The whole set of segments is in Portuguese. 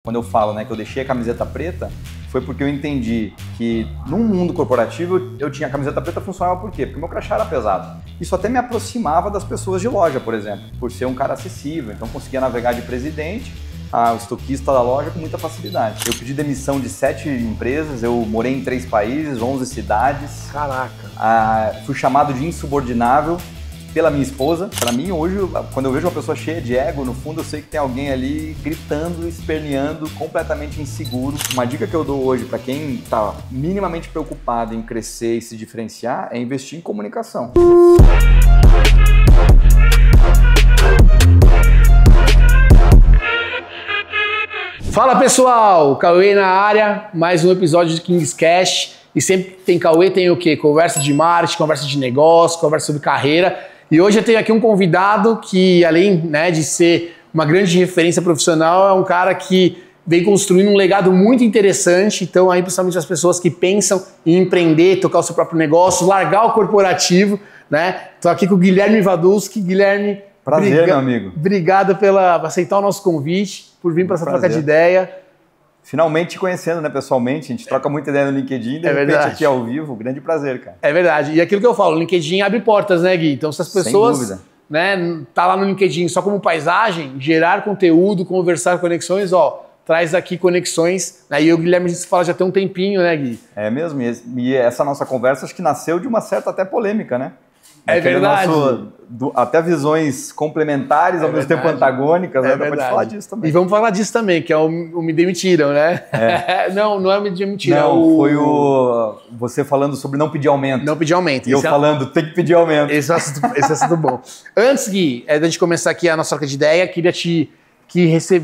Quando eu falo, né, que eu deixei a camiseta preta, foi porque eu entendi que num mundo corporativo eu tinha a camiseta preta, funcionava por quê? Porque o meu crachá era pesado. Isso até me aproximava das pessoas de loja, por exemplo, por ser um cara acessível. Então conseguia navegar de presidente o estoquista da loja com muita facilidade. Eu pedi demissão de 7 empresas, eu morei em 3 países, 11 cidades. Caraca! Fui chamado de insubordível pela minha esposa. Para mim, hoje, quando eu vejo uma pessoa cheia de ego, no fundo eu sei que tem alguém ali gritando, esperneando, completamente inseguro. Uma dica que eu dou hoje para quem está minimamente preocupado em crescer e se diferenciar é investir em comunicação. Fala pessoal, Cauê na área, mais um episódio de Kings Cash. E sempre tem Cauê, tem o quê? Conversa de marketing, conversa de negócio, conversa sobre carreira. E hoje eu tenho aqui um convidado que, além, né, de ser uma grande referência profissional, é um cara que vem construindo um legado muito interessante. Então, aí, principalmente as pessoas que pensam em empreender, tocar o seu próprio negócio, largar o corporativo, né? Estou aqui com o Guilherme Vadulski. Guilherme, prazer, meu amigo. Obrigado por aceitar o nosso convite, por vir para essa troca de ideia. Finalmente te conhecendo, né, pessoalmente, a gente troca muita ideia no LinkedIn, de repente aqui ao vivo, grande prazer, cara. É verdade, e aquilo que eu falo, o LinkedIn abre portas, né, Gui? Então se as pessoas, né, tá lá no LinkedIn só como paisagem, gerar conteúdo, conversar conexões, traz aqui conexões, aí eu e o Guilherme a gente se fala já tem um tempinho, né, Gui? É mesmo, e essa nossa conversa acho que nasceu de uma certa até polêmica, né? É verdade. Até visões complementares, ao mesmo tempo antagônicas, né? Dá pra te falar disso também. E vamos falar disso também, que é o Me Demitiram, né? É. não é o Me Demitiram. Não, foi você falando sobre não pedir aumento. Não pedir aumento. E eu falando, tem que pedir aumento. Esse é assunto bom. Antes, Gui, da gente começar aqui a nossa troca de ideia, queria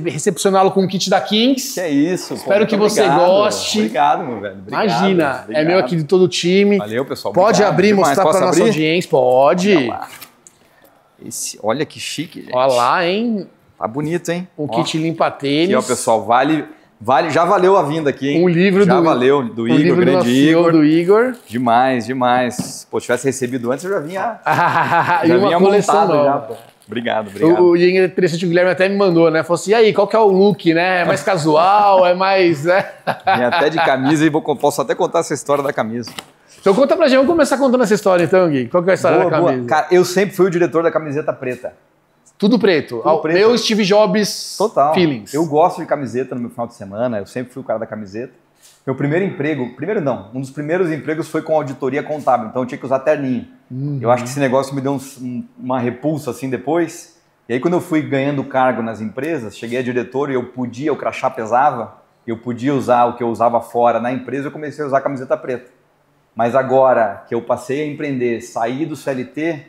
recepcioná-lo com o kit da Kings. Que é isso. Espero que você goste. Obrigado, meu velho. Obrigado, imagina, obrigado. É meu aqui de todo o time. Valeu, pessoal. Pode abrir e mostrar para nossa audiência? Pode. Olha que chique, gente. Olha lá, hein? Tá bonito, hein? Um kit limpa-tênis. Aqui, ó, pessoal, já valeu a vinda aqui, hein? Um livro já valeu, do Igor, grande Igor. Do Igor. Demais. Pô, se tivesse recebido antes, eu já vinha. E uma coleção nova. Obrigado. E é interessante, o Guilherme até me mandou, né? Falou assim, e aí, qual que é o look, né? É mais casual, é mais... Vim até de camisa e posso até contar essa história da camisa. Então conta pra gente, vamos começar contando essa história então, Gui. Qual que é a história da camisa? Cara, eu sempre fui o diretor da camiseta preta. Tudo preto. Meu Steve Jobs total. Feelings. Eu gosto de camiseta no meu final de semana, eu sempre fui o cara da camiseta. Meu primeiro emprego, um dos primeiros empregos foi com auditoria contábil, então eu tinha que usar terninho. Eu acho que esse negócio me deu uma repulsa assim depois. E aí quando eu fui ganhando cargo nas empresas, cheguei a diretor e o crachá pesava, eu podia usar o que eu usava fora na empresa, eu comecei a usar camiseta preta. Mas agora que eu passei a empreender, saí do CLT,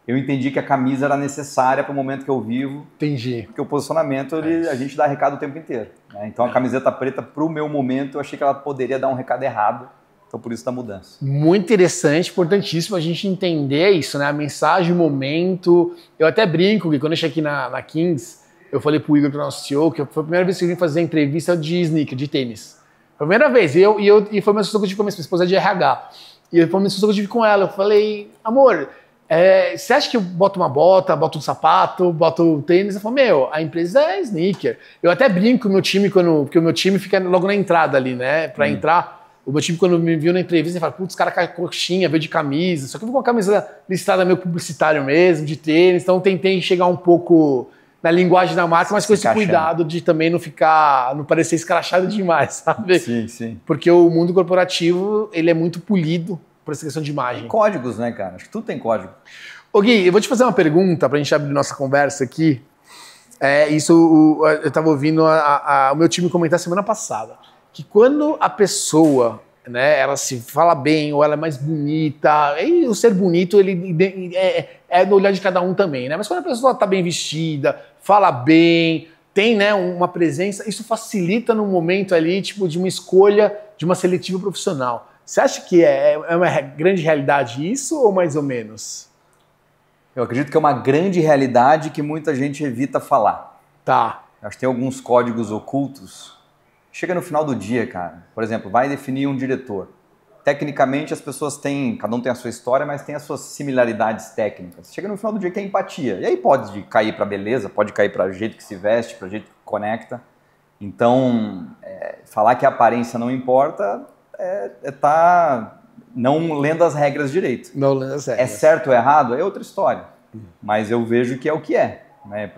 eu entendi que a camisa era necessária para o momento que eu vivo. Entendi. Porque o posicionamento, a gente dá recado o tempo inteiro. Né? Então a camiseta preta, para o meu momento, eu achei que ela poderia dar um recado errado. Então por isso da mudança. Muito interessante, importantíssimo a gente entender isso, né? A mensagem, o momento. Eu até brinco que quando eu cheguei aqui na Kings, eu falei pro Igor, pro nosso CEO, que foi a primeira vez que eu vim fazer entrevista de sneaker, de tênis. Primeira vez, e foi uma discussão que eu tive com a minha esposa de RH. E foi uma discussão que eu tive com ela. Eu falei, amor, você acha que eu boto uma bota, boto um sapato, boto um tênis? Ela falou, a empresa é sneaker. Eu até brinco com o meu time, porque o meu time fica logo na entrada ali, né? Pra entrar, o meu time quando me viu na entrevista, ele fala, putz, cara com a coxinha, veio de camisa. Só que eu vou com uma camisa listrada meio publicitário mesmo, de tênis. Então tentei chegar um pouco na linguagem da marca, mas com esse cuidado de também não parecer escrachado demais, sabe? Sim. Porque o mundo corporativo, ele é muito polido por essa questão de imagem. Tem códigos, né, cara? Acho que tudo tem código. Ô Gui, eu vou te fazer uma pergunta pra gente abrir nossa conversa aqui. Eu tava ouvindo o meu time comentar semana passada, que quando a pessoa, né, ela se fala bem ou ela é mais bonita, e o ser bonito ele é no olhar de cada um também, né? Mas quando a pessoa tá bem vestida, fala bem, tem, né, uma presença, isso facilita no momento ali, tipo, de uma escolha de uma seletiva profissional. Você acha que é uma grande realidade isso ou mais ou menos? Eu acredito que é uma grande realidade que muita gente evita falar. Tá. Acho que tem alguns códigos ocultos. Chega no final do dia, cara. Por exemplo, vai definir um diretor. Tecnicamente, as pessoas cada um tem a sua história, mas tem as suas similaridades técnicas. Chega no final do dia que é empatia. E aí pode cair para beleza, pode cair para jeito que se veste, para jeito que conecta. Então, falar que a aparência não importa tá não lendo as regras direito. Não lendo as regras. É certo ou errado? É outra história. Mas eu vejo que é o que é. Né?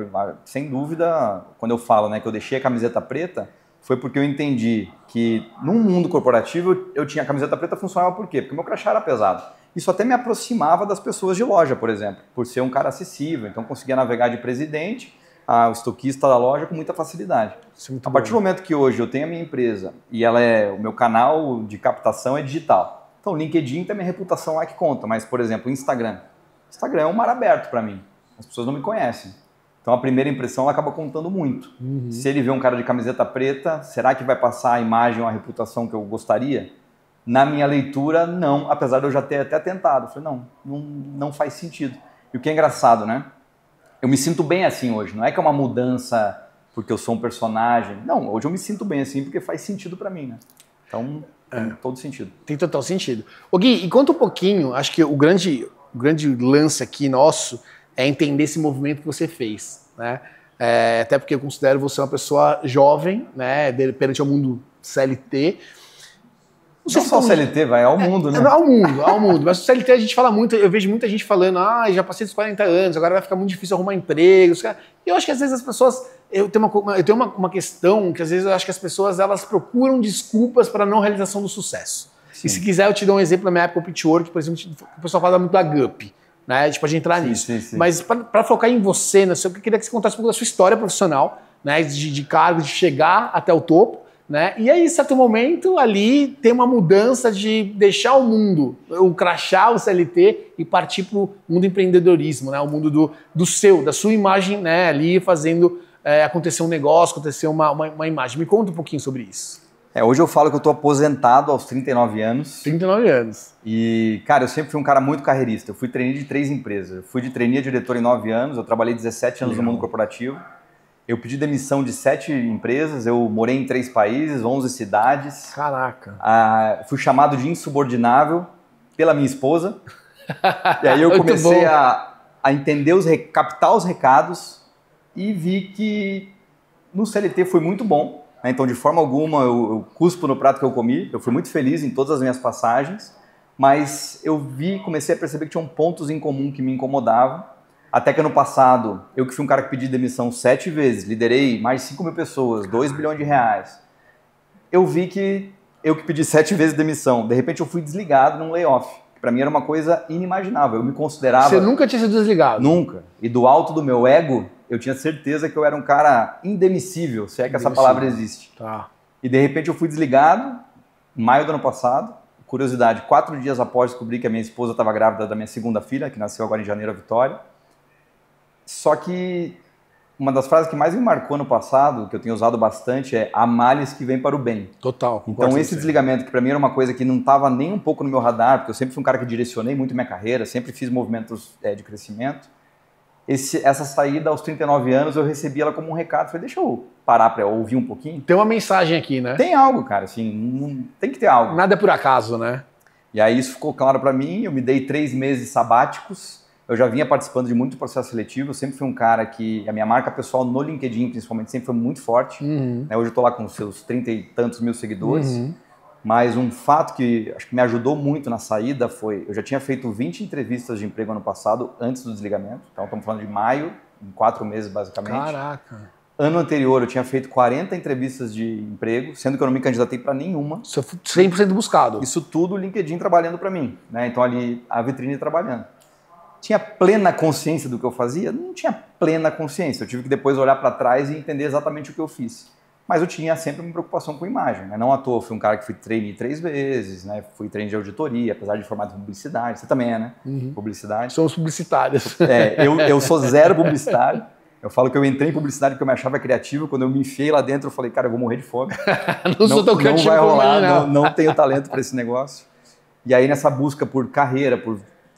Sem dúvida, quando eu falo, né, que eu deixei a camiseta preta, foi porque eu entendi que num mundo corporativo eu tinha a camiseta preta, funcionava por quê? Porque meu crachá era pesado. Isso até me aproximava das pessoas de loja, por exemplo, por ser um cara acessível. Então eu conseguia navegar de presidente ao estoquista da loja com muita facilidade. A partir do momento que hoje eu tenho a minha empresa e o meu canal de captação é digital. Então o LinkedIn tem a minha reputação lá que conta, mas, por exemplo, o Instagram. Instagram é um mar aberto para mim. As pessoas não me conhecem. Então a primeira impressão ela acaba contando muito. Se ele vê um cara de camiseta preta, será que vai passar a imagem ou a reputação que eu gostaria? Na minha leitura, não, apesar de eu já ter até tentado. Eu falei, não faz sentido. E o que é engraçado, né? Eu me sinto bem assim hoje. Não é que é uma mudança porque eu sou um personagem. Não, hoje eu me sinto bem assim porque faz sentido para mim, né? Então, tem todo sentido. Tem total sentido. Ô Gui, e conta um pouquinho, acho que o grande lance aqui nosso é entender esse movimento que você fez, né? Até porque eu considero você uma pessoa jovem, né, perante ao mundo CLT. Não só o CLT, vai ao mundo, né? Ao mundo. Mas o CLT a gente fala muito, eu vejo muita gente falando, já passei dos 40 anos, agora vai ficar muito difícil arrumar emprego. E eu acho que às vezes as pessoas, eu tenho uma questão que às vezes eu acho que as pessoas elas procuram desculpas para a não realização do sucesso. Sim. E se quiser eu te dou um exemplo da minha época, o Pitchwork, por exemplo, o pessoal fala muito da GUP. Né? A gente pode entrar nisso. Sim. Mas para focar em você, né? Eu queria que você contasse um pouco da sua história profissional, né? De cargo, de chegar até o topo, né? E aí, em certo momento, ali tem uma mudança de deixar o mundo, o crachá, o CLT e partir para o mundo empreendedorismo, né? O mundo da sua imagem, né? Ali fazendo acontecer um negócio, acontecer uma imagem. Me conta um pouquinho sobre isso. Hoje eu falo que eu estou aposentado aos 39 anos. 39 anos. E, cara, eu sempre fui um cara muito carreirista. Eu fui trainee de 3 empresas. Eu fui de trainee a diretor em 9 anos. Eu trabalhei 17 anos no mundo corporativo. Eu pedi demissão de 7 empresas. Eu morei em 3 países, 11 cidades. Caraca. Fui chamado de insubordinável pela minha esposa. E aí eu comecei a entender, captar os recados e vi que no CLT foi muito bom. Então, de forma alguma, eu cuspo no prato que eu comi. Eu fui muito feliz em todas as minhas passagens, mas eu comecei a perceber que tinham pontos em comum que me incomodavam. Até que ano passado, eu que fui um cara que pedi demissão 7 vezes, liderei mais de 5 mil pessoas, 2 bilhões de reais. Eu vi que eu que pedi 7 vezes demissão, de repente eu fui desligado num layoff. Para mim era uma coisa inimaginável. Eu me considerava... Você nunca tinha sido desligado? Nunca. E do alto do meu ego, eu tinha certeza que eu era um cara indemissível, se é que essa palavra existe. Tá. E de repente eu fui desligado, em maio do ano passado. Curiosidade, 4 dias após descobri que a minha esposa estava grávida da minha segunda filha, que nasceu agora em janeiro, a Vitória. Só que uma das frases que mais me marcou no passado, que eu tenho usado bastante, é há males que vêm para o bem. Total. Então esse desligamento, que para mim era uma coisa que não estava nem um pouco no meu radar, porque eu sempre fui um cara que direcionei muito minha carreira, sempre fiz movimentos de crescimento. Essa saída aos 39 anos, eu recebi ela como um recado. Falei, deixa eu parar para ouvir um pouquinho. Tem uma mensagem aqui, né? Tem algo, cara, assim, tem que ter algo. Nada é por acaso, né? E aí isso ficou claro para mim, eu me dei 3 meses sabáticos. Eu já vinha participando de muito processo seletivo, eu sempre fui um cara que... A minha marca pessoal no LinkedIn, principalmente, sempre foi muito forte. Hoje eu estou lá com seus 30 e tantos mil seguidores. Mas um fato que acho que me ajudou muito na saída foi... Eu já tinha feito 20 entrevistas de emprego ano passado, antes do desligamento. Então estamos falando de maio, em 4 meses basicamente. Caraca! Ano anterior eu tinha feito 40 entrevistas de emprego, sendo que eu não me candidatei para nenhuma. Isso é 100% buscado. Isso tudo o LinkedIn trabalhando para mim, né? Então ali a vitrine trabalhando. Tinha plena consciência do que eu fazia? Não tinha plena consciência. Eu tive que depois olhar para trás e entender exatamente o que eu fiz. Mas eu tinha sempre uma preocupação com imagem, né? Não à toa, fui um cara que fui trainee 3 vezes, né? Fui trainee de auditoria, apesar de formado em publicidade. Você também é, né? Publicidade. Somos publicitários. Eu sou zero publicitário. Eu falo que eu entrei em publicidade porque eu me achava criativo. Quando eu me enfiei lá dentro, eu falei, cara, eu vou morrer de fome. Não sou tão criativo. Não vai rolar, não tenho talento para esse negócio. E aí, nessa busca por carreira,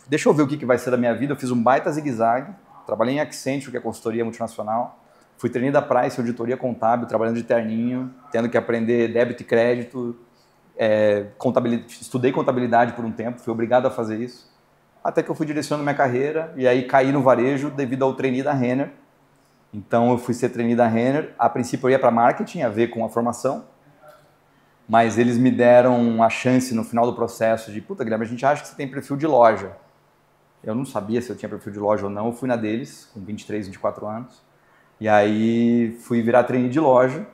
deixa eu ver o que vai ser da minha vida, eu fiz um baita zigue-zague. Trabalhei em Accenture, que é consultoria multinacional. Fui trainee da Price, auditoria contábil, trabalhando de terninho, tendo que aprender débito e crédito. Estudei contabilidade por um tempo, fui obrigado a fazer isso. Até que eu fui direcionando minha carreira e aí caí no varejo devido ao trainee da Renner. Então eu fui ser trainee da Renner. A princípio eu ia para marketing, a ver com a formação, mas eles me deram a chance no final do processo de, puta, Guilherme, a gente acha que você tem perfil de loja. Eu não sabia se eu tinha perfil de loja ou não, eu fui na deles, com 23, 24 anos. E aí fui virar trainee de loja,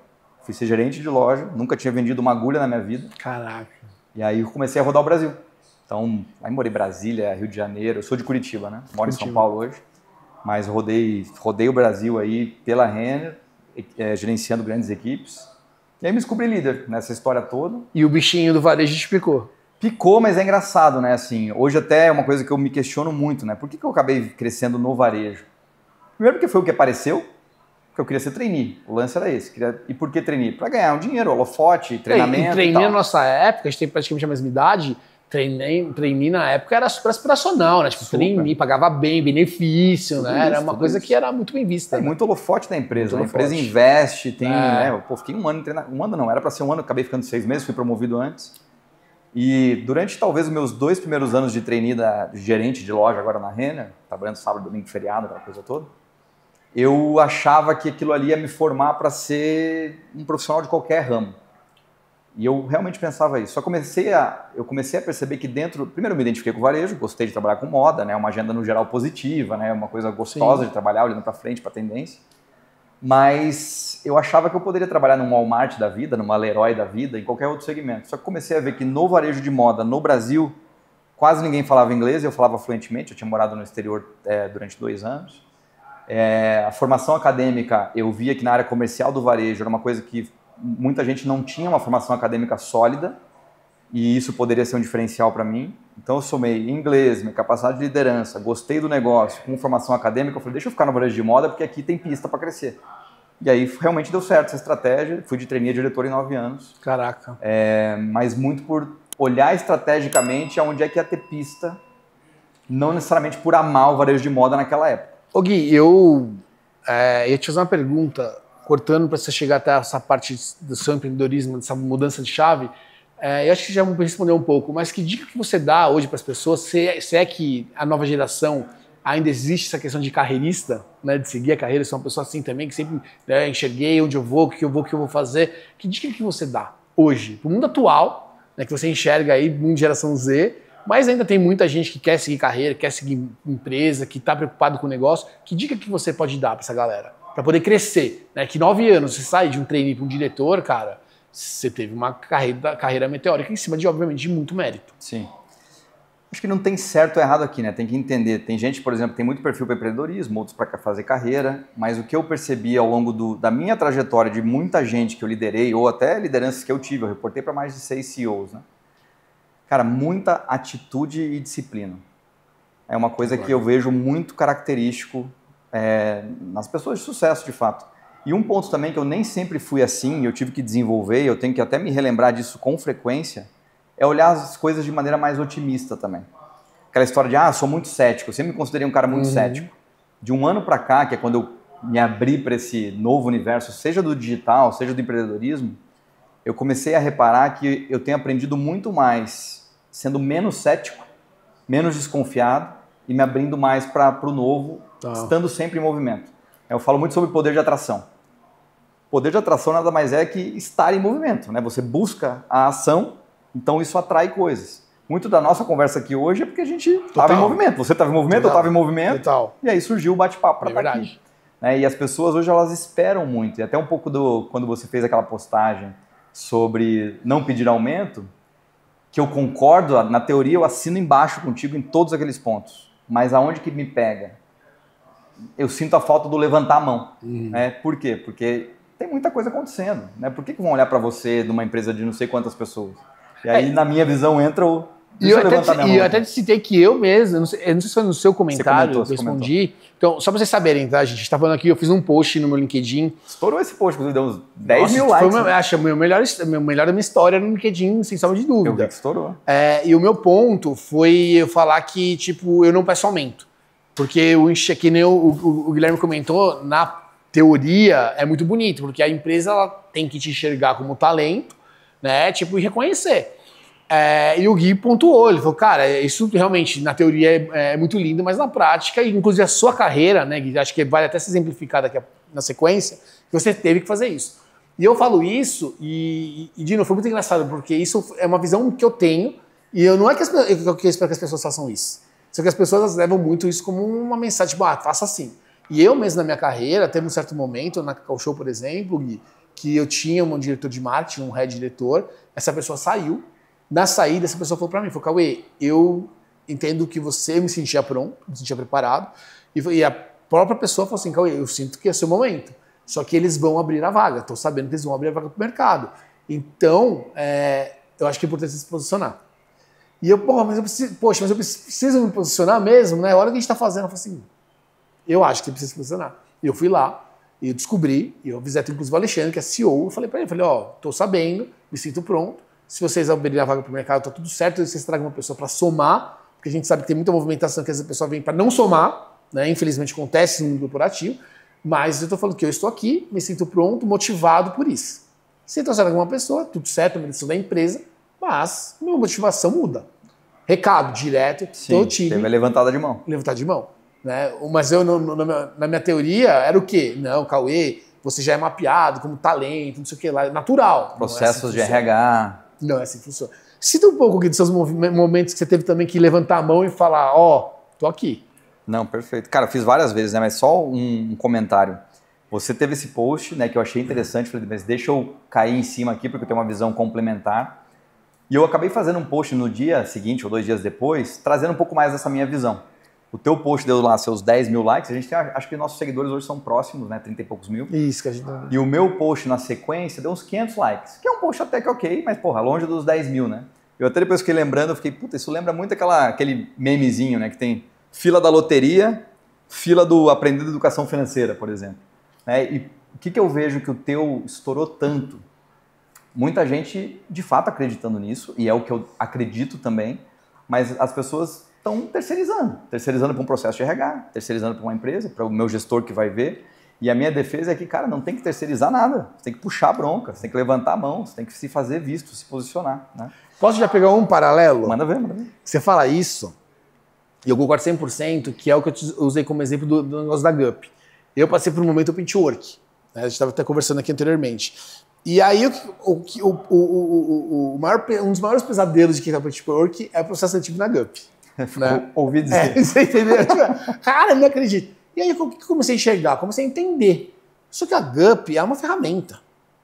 fui ser gerente de loja, nunca tinha vendido uma agulha na minha vida. Caraca. E aí eu comecei a rodar o Brasil. Então, aí morei em Brasília, Rio de Janeiro, eu sou de Curitiba, né? Moro em São Paulo hoje, mas rodei o Brasil aí pela Renner, gerenciando grandes equipes. E aí me descobri líder nessa história toda. E o bichinho do varejo te picou? Picou, mas é engraçado, né? Assim, hoje até é uma coisa que eu me questiono muito, né? Por que eu acabei crescendo no varejo? Primeiro porque foi o que apareceu, porque eu queria ser trainee. O lance era esse. E por que trainee? Para ganhar um dinheiro, holofote, treinamento e trainee tal. Na nossa época, a gente tem praticamente a mesma idade, trainee na época era super aspiracional, né? Tipo, trainee pagava bem, benefício, tudo né? Isso, era uma coisa que era muito bem vista. Tem muito holofote da empresa. Muito a empresa investe, tem... Né? Pô, fiquei um ano em treinamento. Um ano não, era para ser um ano, acabei ficando 6 meses, fui promovido antes. E durante talvez os meus 2 primeiros anos de trainee de gerente de loja agora na Renner, trabalhando sábado, domingo, feriado, aquela coisa toda, eu achava que aquilo ali ia me formar para ser um profissional de qualquer ramo. E eu realmente pensava isso. Só eu comecei a perceber que dentro... Primeiro eu me identifiquei com o varejo, gostei de trabalhar com moda, né? Uma agenda no geral positiva, né? Uma coisa gostosa de trabalhar, olhando para frente, para tendência. Mas eu achava que eu poderia trabalhar num Walmart da vida, numa Leroy da vida, em qualquer outro segmento. Só que comecei a ver que no varejo de moda, no Brasil, quase ninguém falava inglês, eu falava fluentemente, eu tinha morado no exterior durante 2 anos. A formação acadêmica, eu via que na área comercial do varejo era uma coisa que muita gente não tinha uma formação acadêmica sólida, e isso poderia ser um diferencial para mim. Então eu somei inglês, minha capacidade de liderança, gostei do negócio, com formação acadêmica, eu falei, deixa eu ficar no varejo de moda porque aqui tem pista para crescer. E aí realmente deu certo essa estratégia, fui de trainee a diretor em 9 anos. Caraca. Mas muito por olhar estrategicamente aonde é que ia ter pista, não necessariamente por amar o varejo de moda naquela época. Ô Gui, eu ia te fazer uma pergunta, cortando para você chegar até essa parte do seu empreendedorismo, dessa mudança de chave. Eu acho que já me respondeu um pouco, mas que dica que você dá hoje para as pessoas, se é que a nova geração ainda existe essa questão de carreirista, né, de seguir a carreira, se é uma pessoa assim também, que sempre enxerguei onde eu vou, o que eu vou fazer. Que dica que você dá hoje, para o mundo atual, né, que você enxerga aí, mundo de geração Z, mas ainda tem muita gente que quer seguir carreira, quer seguir empresa, que está preocupado com o negócio. Que dica que você pode dar para essa galera? Para poder crescer, né? Que 9 anos, você sai de um trainee para um diretor, cara, você teve uma carreira meteórica em cima de, obviamente, de muito mérito. Sim. Acho que não tem certo ou errado aqui, né? Tem que entender. Tem gente, por exemplo, que tem muito perfil para empreendedorismo, outros para fazer carreira, mas o que eu percebi ao longo da minha trajetória, de muita gente que eu liderei, ou até lideranças que eu tive, eu reportei para mais de 6 CEOs, né? Cara, muita atitude e disciplina. É uma coisa que eu vejo muito característico nas pessoas de sucesso, de fato. E um ponto também que eu nem sempre fui assim, eu tive que desenvolver, eu tenho que até me relembrar disso com frequência, é olhar as coisas de maneira mais otimista também. Aquela história de, sou muito cético, eu sempre me considerei um cara muito cético. De um ano para cá, que é quando eu me abri para esse novo universo, seja do digital, seja do empreendedorismo, eu comecei a reparar que eu tenho aprendido muito mais sendo menos cético, menos desconfiado e me abrindo mais para o novo, estando sempre em movimento. Eu falo muito sobre poder de atração. Poder de atração nada mais é que estar em movimento, né? Você busca a ação, então isso atrai coisas. Muito da nossa conversa aqui hoje é porque a gente estava em movimento. Você estava em movimento, eu estava em movimento. E aí surgiu o bate-papo para estar aqui. E as pessoas hoje elas esperam muito. E até um pouco quando você fez aquela postagem sobre não pedir aumento, que eu concordo, na teoria eu assino embaixo contigo em todos aqueles pontos. Mas aonde que me pega? Eu sinto a falta do levantar a mão. Né? Por quê? Porque tem muita coisa acontecendo. Né? Por que vão olhar para você de uma empresa de não sei quantas pessoas? E aí, na minha visão, entra o... E eu até te citei que eu mesmo, eu não sei se foi no seu comentário, eu respondi. Então, só pra vocês saberem, tá? A gente tá falando aqui, eu fiz um post no meu LinkedIn. Estourou esse post, inclusive, deu uns 10 mil likes. Foi acho o melhor da minha história no LinkedIn, sem sombra de dúvida. Eu vi que estourou. E o meu ponto foi eu falar que, tipo, eu não peço aumento. Porque que nem o Guilherme comentou, na teoria é muito bonito, porque a empresa ela tem que te enxergar como talento, né? Tipo, e reconhecer. E o Gui pontuou, ele falou, cara, isso realmente na teoria é muito lindo, mas na prática, inclusive a sua carreira, né, Gui, acho que vale até se exemplificar na sequência, que você teve que fazer isso. E eu falo isso, e de novo, foi muito engraçado, porque isso é uma visão que eu tenho, e eu não é que eu espero que as pessoas façam isso. Só que as pessoas levam muito isso como uma mensagem, tipo, faça assim. E eu mesmo na minha carreira, teve um certo momento, na Cacau Show, por exemplo, Gui, que eu tinha um diretor de marketing, um head diretor, essa pessoa saiu. Na saída, essa pessoa falou pra mim, Cauê, eu entendo que você me sentia pronto, me sentia preparado, e a própria pessoa falou assim, Cauê, eu sinto que é o seu momento, só que eles vão abrir a vaga, tô sabendo que eles vão abrir a vaga pro mercado. Então, eu acho que é importante se posicionar. E eu, mas eu preciso me posicionar mesmo, né? Olha o que a gente tá fazendo. Eu falei assim, eu acho que precisa se posicionar. E eu fui lá, e eu descobri, e eu avisei inclusive o Alexandre, que é CEO, eu falei para ele, tô sabendo, me sinto pronto, se vocês abrirem a vaga para o mercado, tá tudo certo, vocês tragam uma pessoa para somar, porque a gente sabe que tem muita movimentação, que essa pessoa vem para não somar, né? Infelizmente acontece no mundo corporativo, mas eu tô falando que eu estou aqui, me sinto pronto, motivado por isso. Se trouxer alguma pessoa, tudo certo, a decisão da empresa, mas minha motivação muda. Recado direto, sim, time. Teve a levantada de mão. Levantada de mão. Né? Mas eu, na minha teoria, era o quê? Não, Cauê, você já é mapeado como talento, não sei o que lá, é natural. Processos de RH. Não é assim que funciona. Cita um pouco aqui dos seus momentos que você teve também que levantar a mão e falar, tô aqui. Não, perfeito. Cara, eu fiz várias vezes, né? Mas só um comentário. Você teve esse post, né, que eu achei interessante, falei, mas deixa eu cair em cima aqui, porque eu tenho uma visão complementar. E eu acabei fazendo um post no dia seguinte, ou 2 dias depois, trazendo um pouco mais dessa minha visão. O teu post deu lá seus 10 mil likes, a gente tem, acho que nossos seguidores hoje são próximos, né, 30 e poucos mil. Isso que a gente... E o meu post na sequência deu uns 500 likes, que é um post até que ok, mas porra, longe dos 10 mil, né? Eu até depois fiquei lembrando, eu fiquei, puta, isso lembra muito aquele memezinho, né, que tem fila da loteria, fila do aprender educação financeira, por exemplo. E o que eu vejo que o teu estourou tanto? Muita gente, de fato, acreditando nisso, e é o que eu acredito também, mas as pessoas estão terceirizando para um processo de RH, terceirizando para uma empresa, para o meu gestor que vai ver, e a minha defesa é que, cara, não tem que terceirizar nada, você tem que puxar a bronca, você tem que levantar a mão, você tem que se fazer visto, se posicionar. Né? Posso já pegar um paralelo? Manda ver, manda ver. Você fala isso, e eu concordo 100%, que é o que eu usei como exemplo do negócio da GUP. Eu passei por um momento open to work, né? A gente estava até conversando aqui anteriormente. E aí, um dos maiores pesadelos de quem está open to work é o processo seletivo na GUP. Né? Ouvi dizer. Você entendeu? Cara, não acredito. E aí, o que eu comecei a enxergar? Comecei a entender. Só que a GUP é uma ferramenta.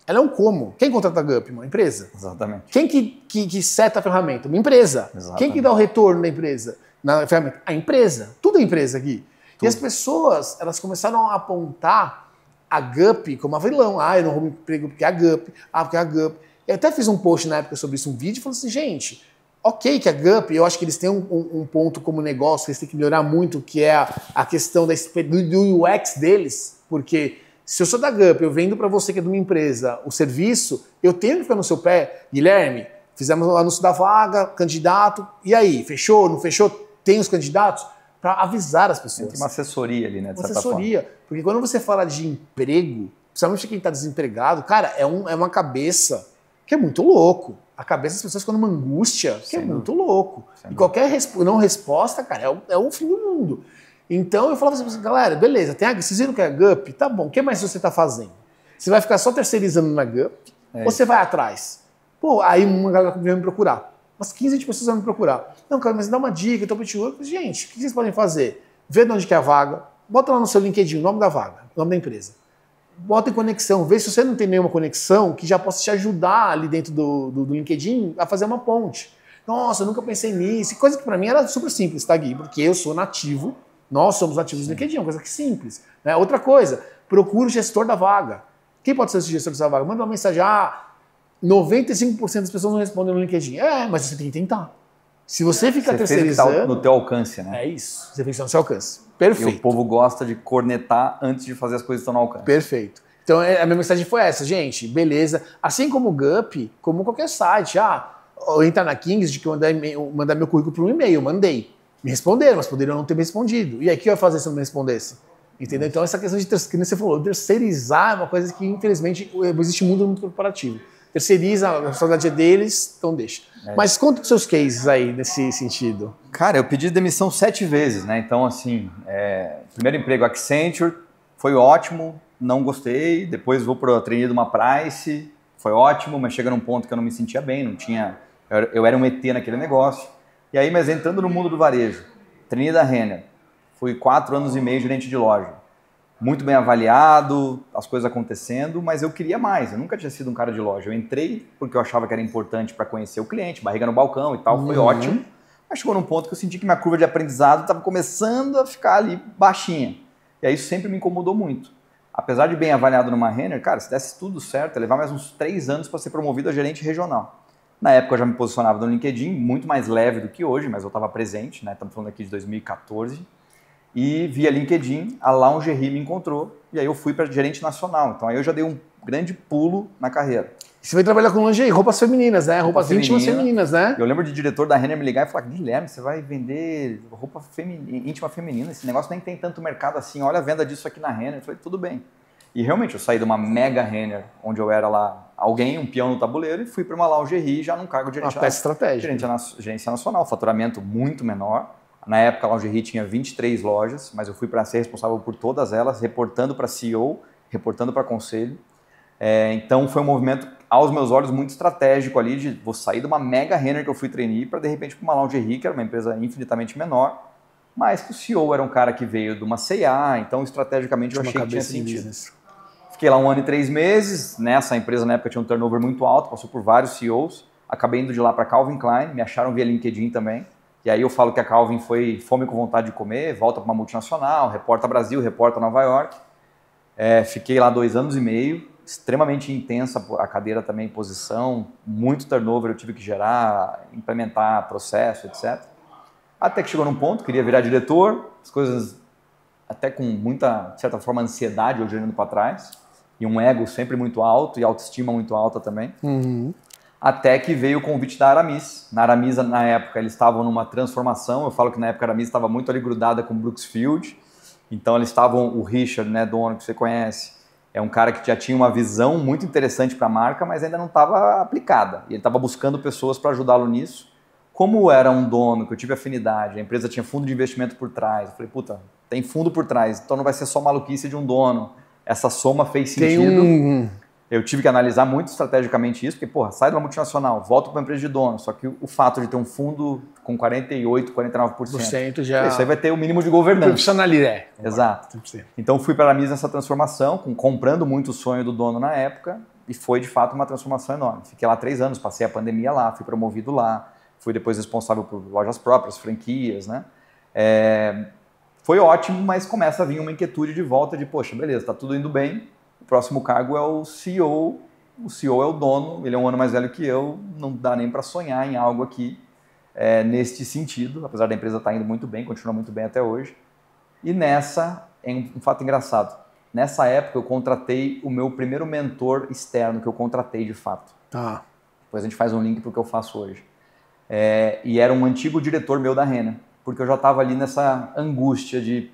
Ela é um como. Quem contrata a GUP? Uma empresa. Exatamente. Quem que seta a ferramenta? Uma empresa. Exatamente. Quem que dá o retorno da empresa? Na ferramenta? A empresa. Tudo é empresa aqui. Tudo. E as pessoas, elas começaram a apontar a GUP como a vilão. Eu não roubo emprego porque é a GUP. Porque é a GUP. Eu até fiz um post na época sobre isso, um vídeo, e falei assim, gente, ok que a GUP, eu acho que eles têm um ponto como negócio que eles têm que melhorar muito, que é a questão do UX deles, porque se eu sou da GUP, eu vendo para você que é de uma empresa o serviço, eu tenho que ficar no seu pé. Guilherme, fizemos o anúncio da vaga, candidato, e aí, fechou, não fechou? Tem os candidatos? Para avisar as pessoas. Tem uma assessoria ali, né? De uma assessoria. Forma. Porque quando você fala de emprego, principalmente quem está desempregado, cara, é uma cabeça que é muito louco. A cabeça das pessoas ficam numa angústia que é muito louco. E qualquer não resposta, cara, é o fim do mundo. Então eu falava assim, galera, beleza, vocês viram que é a GUP? Tá bom, o que mais você está fazendo? Você vai ficar só terceirizando na GUP ou você vai atrás? Pô, aí uma galera veio me procurar. Umas 15, 20 pessoas vão me procurar. Não, cara, mas dá uma dica, eu tô pedindo. Gente, o que vocês podem fazer? Vê de onde que é a vaga, bota lá no seu LinkedIn o nome da vaga, o nome da empresa. Bota em conexão, vê se você não tem nenhuma conexão que já possa te ajudar ali dentro do LinkedIn a fazer uma ponte. Nossa, eu nunca pensei nisso. Coisa que pra mim era super simples, tá, Gui? Porque eu sou nativo, nós somos nativos do LinkedIn, uma coisa que simples. Né? Outra coisa, procura o gestor da vaga. Quem pode ser o gestor dessa vaga? Manda uma mensagem, 95% das pessoas não respondem no LinkedIn. Mas você tem que tentar. Se você fica terceirizando... Tá no teu alcance, né? É isso. Você fica no seu alcance. Perfeito. E o povo gosta de cornetar antes de fazer as coisas que estão no alcance. Perfeito. Então, a minha mensagem foi essa, gente, beleza. Assim como o GUP, como qualquer site, eu entrar na Kings, de que eu mandar meu currículo por um e-mail, eu mandei. Me responderam, mas poderiam não ter me respondido. E aí, o que eu ia fazer se eu não me respondesse? Entendeu? Então, essa questão de, que você falou, terceirizar é uma coisa que, infelizmente, existe muito no mundo corporativo. Terceiriza, a responsabilidade é deles, então deixa. Mas conta os seus cases aí, nesse sentido. Cara, eu pedi demissão 7 vezes, né? Então, assim, primeiro emprego Accenture, foi ótimo, não gostei, depois vou para a trainee de uma Price, foi ótimo, mas chega num ponto que eu não me sentia bem, não tinha, eu era um ET naquele negócio. E aí, mas entrando no mundo do varejo, trainee da Renner, fui 4 anos e meio gerente de loja. Muito bem avaliado, as coisas acontecendo, mas eu queria mais, eu nunca tinha sido um cara de loja. Eu entrei porque eu achava que era importante para conhecer o cliente, barriga no balcão e tal, foi ótimo. Mas chegou num ponto que eu senti que minha curva de aprendizado estava começando a ficar ali baixinha. E aí isso sempre me incomodou muito. Apesar de bem avaliado numa Renner, cara, se desse tudo certo, ia levar mais uns 3 anos para ser promovido a gerente regional. Na época eu já me posicionava no LinkedIn, muito mais leve do que hoje, mas eu estava presente, né? Estamos falando aqui de 2014. E via LinkedIn, a Lingerie me encontrou, e aí eu fui para gerente nacional. Então aí eu já dei um grande pulo na carreira. Você vai trabalhar com lingerie, roupas femininas, né? Roupas íntimas femininas, né? Eu lembro de diretor da Renner me ligar e falar: Guilherme, você vai vender roupa íntima feminina, esse negócio nem tem tanto mercado assim, olha a venda disso aqui na Renner. Eu falei: tudo bem. E realmente eu saí de uma mega Renner, onde eu era lá alguém, um peão no tabuleiro, e fui para uma Lingerie já num cargo de gerência nacional, faturamento muito menor. Na época, a Lingerie tinha 23 lojas, mas eu fui para ser responsável por todas elas, reportando para CEO, reportando para conselho. Então, foi um movimento, aos meus olhos, muito estratégico ali, de vou sair de uma mega Renner que eu fui trainee para, de repente, para uma Lingerie, que era uma empresa infinitamente menor, mas que o CEO era um cara que veio de uma C&A, então, estrategicamente, eu achei que tinha sentido. Fiquei lá 1 ano e 3 meses, nessa empresa, na época, tinha um turnover muito alto, passou por vários CEOs, acabei indo de lá para Calvin Klein, me acharam via LinkedIn também. E aí eu falo que a Calvin foi fome com vontade de comer, volta para uma multinacional, reporta Brasil, reporta Nova York. Fiquei lá 2 anos e meio, extremamente intensa a cadeira também em posição, muito turnover eu tive que gerar, implementar processo, etc. Até que chegou num ponto, queria virar diretor, as coisas até com muita, de certa forma, ansiedade eu olhando para trás, e um ego sempre muito alto e autoestima muito alta também. Até que veio o convite da Aramis. Na Aramis, na época, eles estavam numa transformação. Eu falo que na época a Aramis estava muito ali grudada com o Brooksfield. Então eles estavam, o Richard, né, dono que você conhece, é um cara que já tinha uma visão muito interessante para a marca, mas ainda não estava aplicada. E ele estava buscando pessoas para ajudá-lo nisso. Como era um dono, que eu tive afinidade, a empresa tinha fundo de investimento por trás. Eu falei, puta, tem fundo por trás, então não vai ser só maluquice de um dono. Essa soma fez sentido. Eu tive que analisar muito estrategicamente isso, porque, porra, sai de uma multinacional, volta para uma empresa de dono, só que o fato de ter um fundo com 48%, 49%, já... isso aí vai ter o mínimo de governança. Profissionalidade. Exato. 100%. Então fui para a Aramis nessa transformação, comprando muito o sonho do dono na época, e foi de fato uma transformação enorme. Fiquei lá 3 anos, passei a pandemia lá, fui promovido lá, fui depois responsável por lojas próprias, franquias, né? Foi ótimo, mas começa a vir uma inquietude de volta de, poxa, beleza, tá tudo indo bem, o próximo cargo é o CEO é o dono, ele é um ano mais velho que eu, não dá nem para sonhar em algo aqui neste sentido, apesar da empresa estar indo muito bem, continua muito bem até hoje. E nessa, é um fato engraçado, nessa época eu contratei o meu primeiro mentor externo, que eu contratei de fato. Depois a gente faz um link para o que eu faço hoje. E era um antigo diretor meu da Renner, porque eu já estava ali nessa angústia de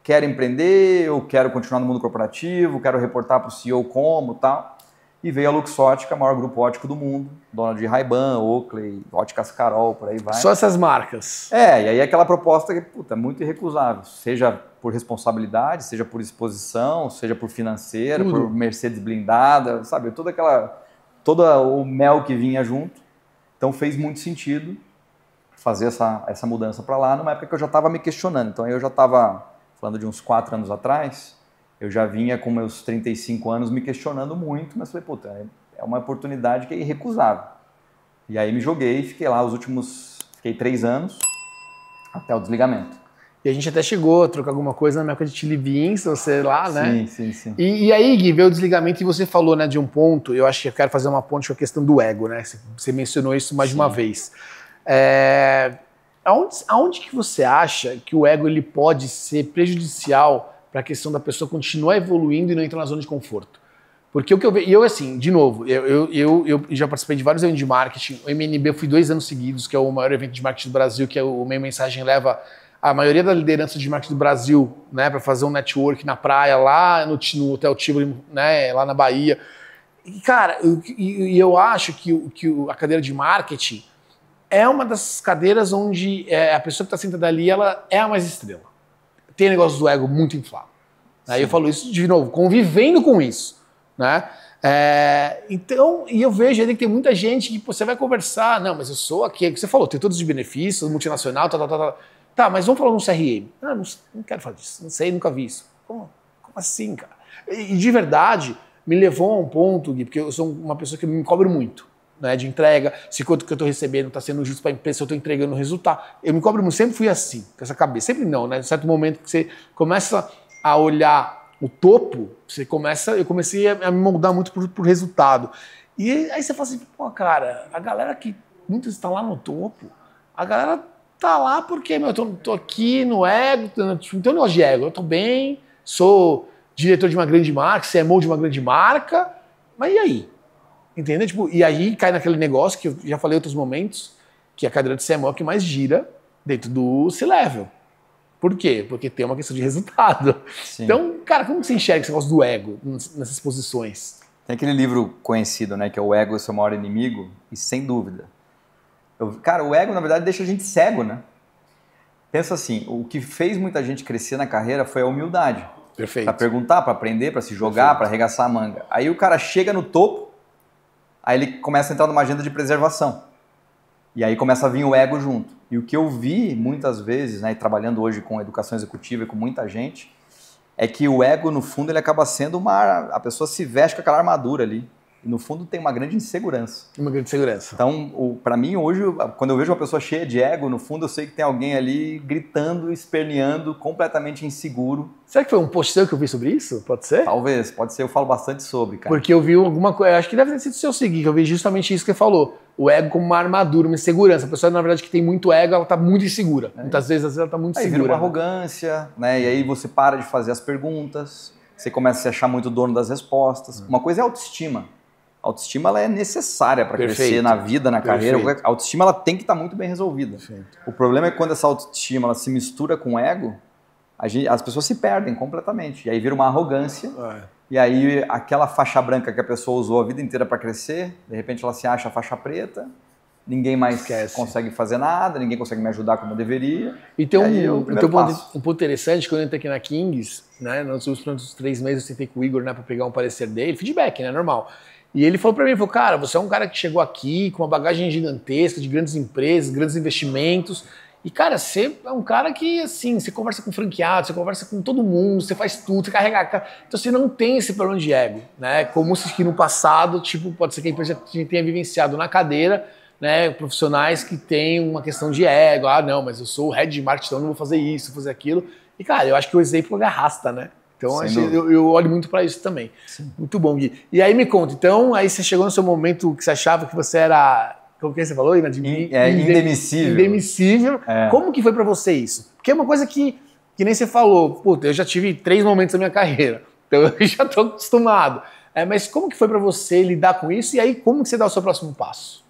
quero empreender, eu quero continuar no mundo corporativo, quero reportar para o CEO como tal. E veio a Luxótica, maior grupo ótico do mundo, dona de Ray-Ban, Oakley, Óticas Carol, por aí vai. Só essas marcas. E aí aquela proposta que, puta, é muito irrecusável, seja por responsabilidade, seja por exposição, seja por financeira, por Mercedes blindada, sabe, todo o mel que vinha junto. Então fez muito sentido fazer essa mudança para lá, numa época que eu já estava me questionando. Então eu já estava, falando de uns 4 anos atrás, eu já vinha com meus 35 anos me questionando muito, mas falei, puta, é uma oportunidade que é irrecusável. E aí me joguei, fiquei lá fiquei 3 anos, até o desligamento. E a gente até chegou a trocar alguma coisa na época de Chili Beans, você lá, né? Sim. E aí, Gui, veio o desligamento e você falou, né, de um ponto, eu acho que eu quero fazer uma ponte com a questão do ego, né? Você mencionou isso mais de uma vez. Aonde que você acha que o ego ele pode ser prejudicial para a questão da pessoa continuar evoluindo e não entrar na zona de conforto? Porque o que eu vejo, e eu assim, de novo, eu já participei de vários eventos de marketing, o MNB eu fui 2 anos seguidos, que é o maior evento de marketing do Brasil, que é o Meio Mensagem leva a maioria da liderança de marketing do Brasil, né, para fazer um network na praia, lá no Hotel Tivoli, né, lá na Bahia. E, cara, eu acho que a cadeira de marketing é uma das cadeiras onde a pessoa que está sentada ali, ela é a mais estrela. Tem negócio do ego muito inflado. Aí eu falo isso de novo, convivendo com isso, né? Então, e eu vejo ainda que tem muita gente que você vai conversar, não, mas eu sou aqui, é o que você falou, tem todos os benefícios, multinacional, tá, mas vamos falar de um CRM. Ah, não quero falar disso, não sei, nunca vi isso. Como assim, cara? E de verdade, me levou a um ponto, Gui, porque eu sou uma pessoa que me cobro muito, né, de entrega, se quanto que eu estou recebendo está sendo justo para a empresa, se eu estou entregando o resultado. Eu me cobro muito, sempre fui assim, com essa cabeça. Sempre não, né? Em certo momento que você começa a olhar o topo, eu comecei a me moldar muito por resultado. E aí você fala assim, pô, cara, a galera que muitas está lá no topo, a galera tá lá porque, meu, eu tô aqui no ego, não tem um negócio de ego, eu tô bem, sou diretor de uma grande marca, CMO de uma grande marca, mas e aí? Entendeu? Tipo, e aí cai naquele negócio que eu já falei em outros momentos, que a cadeira de CMO é o que mais gira dentro do C-Level. Por quê? Porque tem uma questão de resultado. Sim. Então, cara, como você enxerga esse negócio do ego nessas posições? Tem aquele livro conhecido, né, que é O Ego é o Seu Maior Inimigo, e sem dúvida. Cara, o ego, na verdade, deixa a gente cego, né? Pensa assim, o que fez muita gente crescer na carreira foi a humildade. Perfeito. Para perguntar, para aprender, para se jogar, para arregaçar a manga. Aí o cara chega no topo, aí ele começa a entrar numa agenda de preservação. E aí começa a vir o ego junto. E o que eu vi muitas vezes, né, trabalhando hoje com educação executiva e com muita gente, é que o ego, no fundo, ele acaba sendo a pessoa se veste com aquela armadura ali. E no fundo tem uma grande insegurança. Uma grande insegurança. Então, para mim, hoje, quando eu vejo uma pessoa cheia de ego, no fundo eu sei que tem alguém ali gritando, esperneando, completamente inseguro. Será que foi um post seu que eu vi sobre isso? Pode ser? Talvez, pode ser. Eu falo bastante sobre, cara. Porque eu vi alguma coisa, acho que deve ter sido o seu seguir, que eu vi justamente isso que você falou. O ego como uma armadura, uma insegurança. A pessoa, na verdade, que tem muito ego, ela tá muito insegura. Muitas vezes ela tá muito aí insegura. Vira uma arrogância, né? E aí você para de fazer as perguntas, você começa a se achar muito dono das respostas. Uma coisa é a autoestima. A autoestima ela é necessária para crescer na vida, na carreira. A autoestima ela tem que estar muito bem resolvida. Perfeito. O problema é que quando essa autoestima ela se mistura com o ego, as pessoas se perdem completamente. E aí vira uma arrogância. E aí aquela faixa branca que a pessoa usou a vida inteira para crescer, de repente ela se acha faixa preta, ninguém mais consegue fazer nada, ninguém consegue me ajudar como deveria. E tem um ponto interessante, quando eu entrei aqui na Kings, né, nos últimos 3 meses eu tentei com o Igor, né, para pegar um parecer dele, feedback, né, normal. E ele falou para mim, cara, você é um cara que chegou aqui com uma bagagem gigantesca de grandes empresas, grandes investimentos. E, cara, você é um cara que, assim, você conversa com franqueados, você conversa com todo mundo, você faz tudo, você carrega... Então, você não tem esse problema de ego, né? Como se que no passado, tipo, pode ser que a empresa tenha vivenciado na cadeira, né, profissionais que têm uma questão de ego. Ah, não, mas eu sou o head de marketing, então eu não vou fazer isso, vou fazer aquilo. E, cara, eu acho que o exemplo arrasta, né? Então, eu olho muito para isso também. Sim. Muito bom, Gui. E aí me conta, então, aí você chegou no seu momento que você achava que você era... Como que você falou? Indemissível. Indemissível. Como que foi para você isso? Porque é uma coisa que nem você falou. Puta, eu já tive 3 momentos da minha carreira. Então eu já estou acostumado. Mas como que foi para você lidar com isso? E aí, como que você dá o seu próximo passo?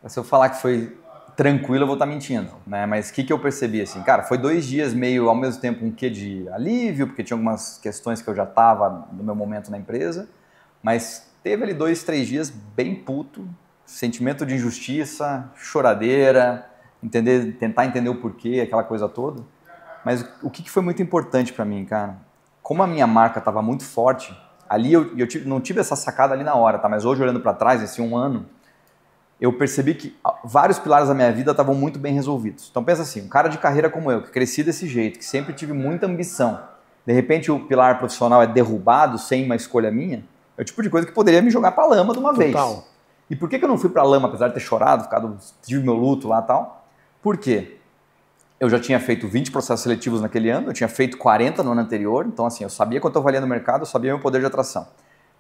Se eu falar que foi tranquilo, eu vou estar mentindo, né? Mas o que eu percebi, assim? Cara, foi 2 dias meio, ao mesmo tempo, um quê de alívio, porque tinha algumas questões que eu já estava no meu momento na empresa, mas teve ali 2, 3 dias bem puto, sentimento de injustiça, choradeira, tentar entender o porquê, aquela coisa toda. Mas o que foi muito importante para mim, cara? Como a minha marca estava muito forte, ali eu não tive essa sacada ali na hora, tá? Mas hoje, olhando para trás, esse 1 ano, eu percebi que vários pilares da minha vida estavam muito bem resolvidos. Então pensa assim, um cara de carreira como eu, que cresci desse jeito, que sempre tive muita ambição, de repente o pilar profissional é derrubado sem uma escolha minha, é o tipo de coisa que poderia me jogar pra lama de uma vez. E por que eu não fui pra lama, apesar de ter chorado, tive meu luto lá e tal? Por quê? Eu já tinha feito 20 processos seletivos naquele ano, eu tinha feito 40 no ano anterior, então assim, eu sabia quanto eu valia no mercado, eu sabia meu poder de atração.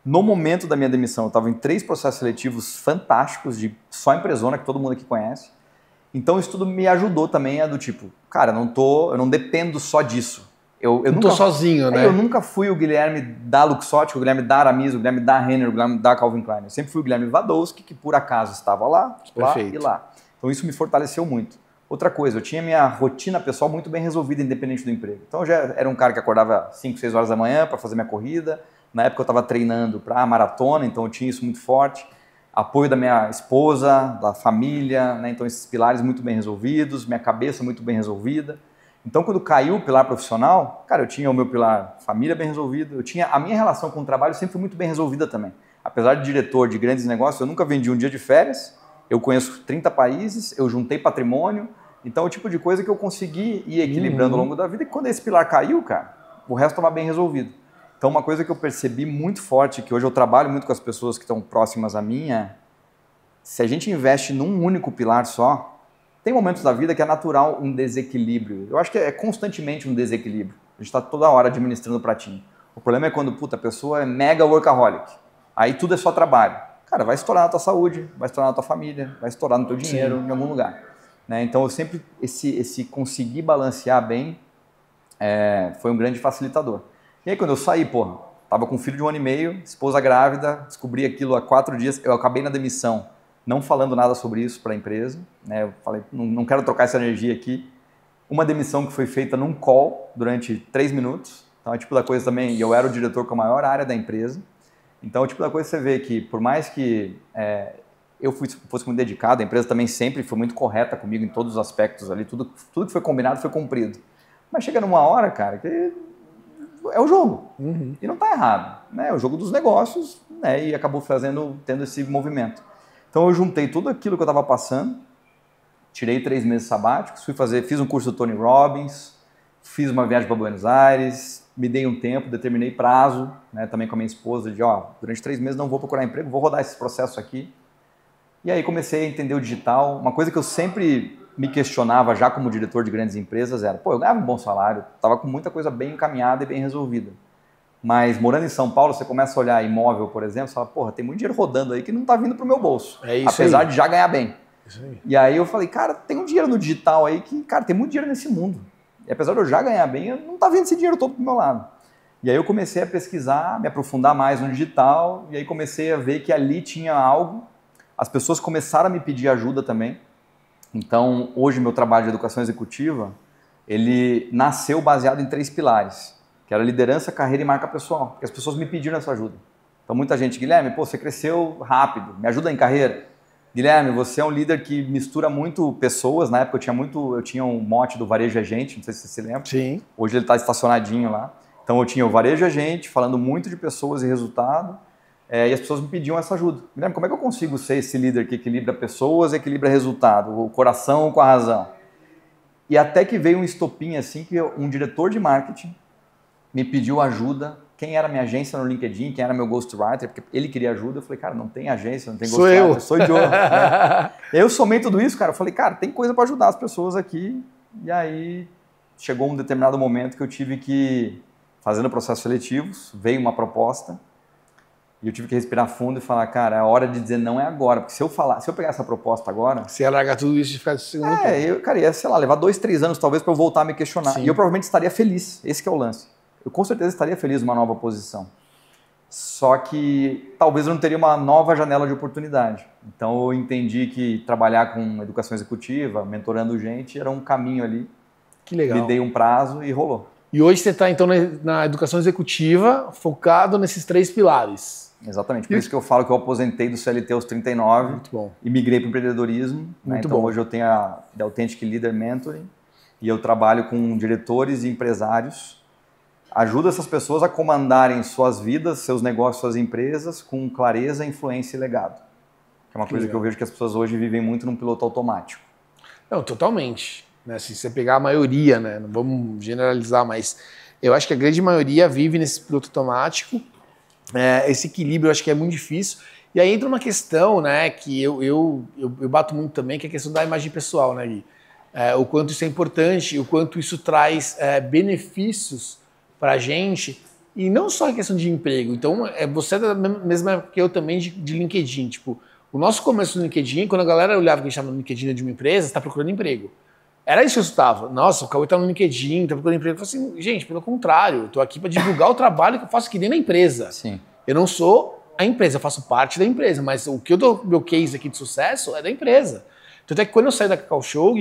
No momento da minha demissão, eu estava em 3 processos seletivos fantásticos, de só empresona, que todo mundo aqui conhece. Então isso tudo me ajudou também a do tipo, cara, eu não dependo só disso. Eu não tô sozinho, né? Eu nunca fui o Guilherme da Luxottica, o Guilherme da Aramis, o Guilherme da Renner, o Guilherme da Calvin Klein. Eu sempre fui o Guilherme Vadowski, que por acaso estava lá e lá. Então isso me fortaleceu muito. Outra coisa, eu tinha minha rotina pessoal muito bem resolvida, independente do emprego. Então eu já era um cara que acordava 5, 6 horas da manhã para fazer minha corrida. Na época eu estava treinando para a maratona, então eu tinha isso muito forte. Apoio da minha esposa, da família, né? Então esses pilares muito bem resolvidos, minha cabeça muito bem resolvida. Então, quando caiu o pilar profissional, cara, eu tinha o meu pilar família bem resolvido, a minha relação com o trabalho sempre foi muito bem resolvida também. Apesar de diretor de grandes negócios, eu nunca vendi um dia de férias, eu conheço 30 países, eu juntei patrimônio, então é o tipo de coisa que eu consegui ir equilibrando ao longo da vida, e quando esse pilar caiu, cara, o resto estava bem resolvido. Então, uma coisa que eu percebi muito forte, que hoje eu trabalho muito com as pessoas que estão próximas a mim, é se a gente investe num único pilar só, tem momentos da vida que é natural um desequilíbrio. Eu acho que é constantemente um desequilíbrio. A gente está toda hora administrando o pratinho. O problema é quando, a pessoa é mega workaholic. Aí tudo é só trabalho. Cara, vai estourar na tua saúde, vai estourar na tua família, vai estourar no teu dinheiro, em algum lugar. Né? Então, eu sempre, esse conseguir balancear bem foi um grande facilitador. E aí, quando eu saí, tava com um filho de 1 ano e meio, esposa grávida, descobri aquilo há 4 dias, eu acabei na demissão, não falando nada sobre isso para a empresa, né? Eu falei, não quero trocar essa energia aqui. Uma demissão que foi feita num call durante 3 minutos. Então, é tipo da coisa também, e eu era o diretor com a maior área da empresa. Então, é o tipo da coisa que você vê que, por mais que eu fosse muito dedicado, a empresa também sempre foi muito correta comigo em todos os aspectos ali, tudo que foi combinado foi cumprido. Mas chega numa hora, cara, que é o jogo. E não está errado. Né? É o jogo dos negócios, né? E acabou tendo esse movimento. Então eu juntei tudo aquilo que eu estava passando, tirei 3 meses sabáticos, fiz um curso do Tony Robbins, fiz uma viagem para Buenos Aires, me dei um tempo, determinei prazo, né, também com a minha esposa, durante 3 meses não vou procurar emprego, vou rodar esse processo aqui. E aí comecei a entender o digital. Uma coisa que eu sempre me questionava já como diretor de grandes empresas era, eu ganhava um bom salário, estava com muita coisa bem encaminhada e bem resolvida. Mas morando em São Paulo, você começa a olhar imóvel, por exemplo, você fala, tem muito dinheiro rodando aí que não está vindo para o meu bolso. É isso apesar aí. De já ganhar bem. Isso aí. E aí eu falei, cara, tem um dinheiro no digital aí que, cara, tem muito dinheiro nesse mundo. E apesar de eu já ganhar bem, eu não está vindo esse dinheiro todo para o meu lado. E aí eu comecei a pesquisar, me aprofundar mais no digital, e aí comecei a ver que ali tinha algo. As pessoas começaram a me pedir ajuda também. Então, hoje, meu trabalho de educação executiva, ele nasceu baseado em 3 pilares. Que era liderança, carreira e marca pessoal, porque as pessoas me pediram essa ajuda. Então muita gente, Guilherme, você cresceu rápido, me ajuda em carreira. Guilherme, você é um líder que mistura muito pessoas, na época eu tinha um mote do Varejo Agente, não sei se você se lembra. Sim. Hoje ele está estacionadinho lá. Então eu tinha o Varejo Agente, falando muito de pessoas e resultado, e as pessoas me pediam essa ajuda. Guilherme, como é que eu consigo ser esse líder que equilibra pessoas e equilibra resultado, o coração com a razão? E até que veio um estopim assim, que um diretor de marketing me pediu ajuda, quem era minha agência no LinkedIn, quem era meu ghostwriter, porque ele queria ajuda. Eu falei, cara, não tem agência, não tem ghostwriter, sou idiota. Né? Eu somei tudo isso, cara, eu falei, cara, tem coisa para ajudar as pessoas aqui. E aí chegou um determinado momento que eu tive que, fazendo processos seletivos, veio uma proposta, e eu tive que respirar fundo e falar, cara, a hora de dizer não é agora, porque se eu pegar essa proposta agora... Você ia largar tudo isso e ficar de segundo tempo. Cara, ia, levar 2, 3 anos talvez para eu voltar a me questionar. Sim. E eu provavelmente estaria feliz, esse que é o lance. Eu com certeza estaria feliz numa nova posição. Só que talvez eu não teria uma nova janela de oportunidade. Então eu entendi que trabalhar com educação executiva, mentorando gente, era um caminho ali. Que legal. Me dei um prazo e rolou. E hoje você está então na educação executiva, focado nesses 3 pilares. Exatamente, por isso que eu falo que eu aposentei do CLT aos 39. Muito bom. E migrei para o empreendedorismo. Muito então bom. Hoje eu tenho a The Authentic Leader Mentoring e eu trabalho com diretores e empresários. Ajuda essas pessoas a comandarem suas vidas, seus negócios, suas empresas com clareza, influência e legado. Que é uma coisa que eu vejo que as pessoas hoje vivem muito num piloto automático. Não, totalmente. Né? Se você pegar a maioria, né? Não vamos generalizar, mas eu acho que a grande maioria vive nesse piloto automático. Esse equilíbrio eu acho que é muito difícil. E aí entra uma questão, né, que eu bato muito também, que é a questão da imagem pessoal, né, Gui? O quanto isso é importante, o quanto isso traz benefícios para a gente, e não só a questão de emprego. Então, você é da mesma época que eu também de LinkedIn. Tipo, o nosso começo no LinkedIn, quando a galera olhava que a gente estava no LinkedIn de uma empresa, você está procurando emprego. Era isso que eu estava. Nossa, o Cauê está no LinkedIn, está procurando emprego. Eu falei assim, gente, pelo contrário, eu estou aqui para divulgar o trabalho que eu faço aqui dentro da empresa. Sim. Eu não sou a empresa, eu faço parte da empresa, mas o que eu dou meu case aqui de sucesso é da empresa. Tanto é que quando eu saí da Cacau Show,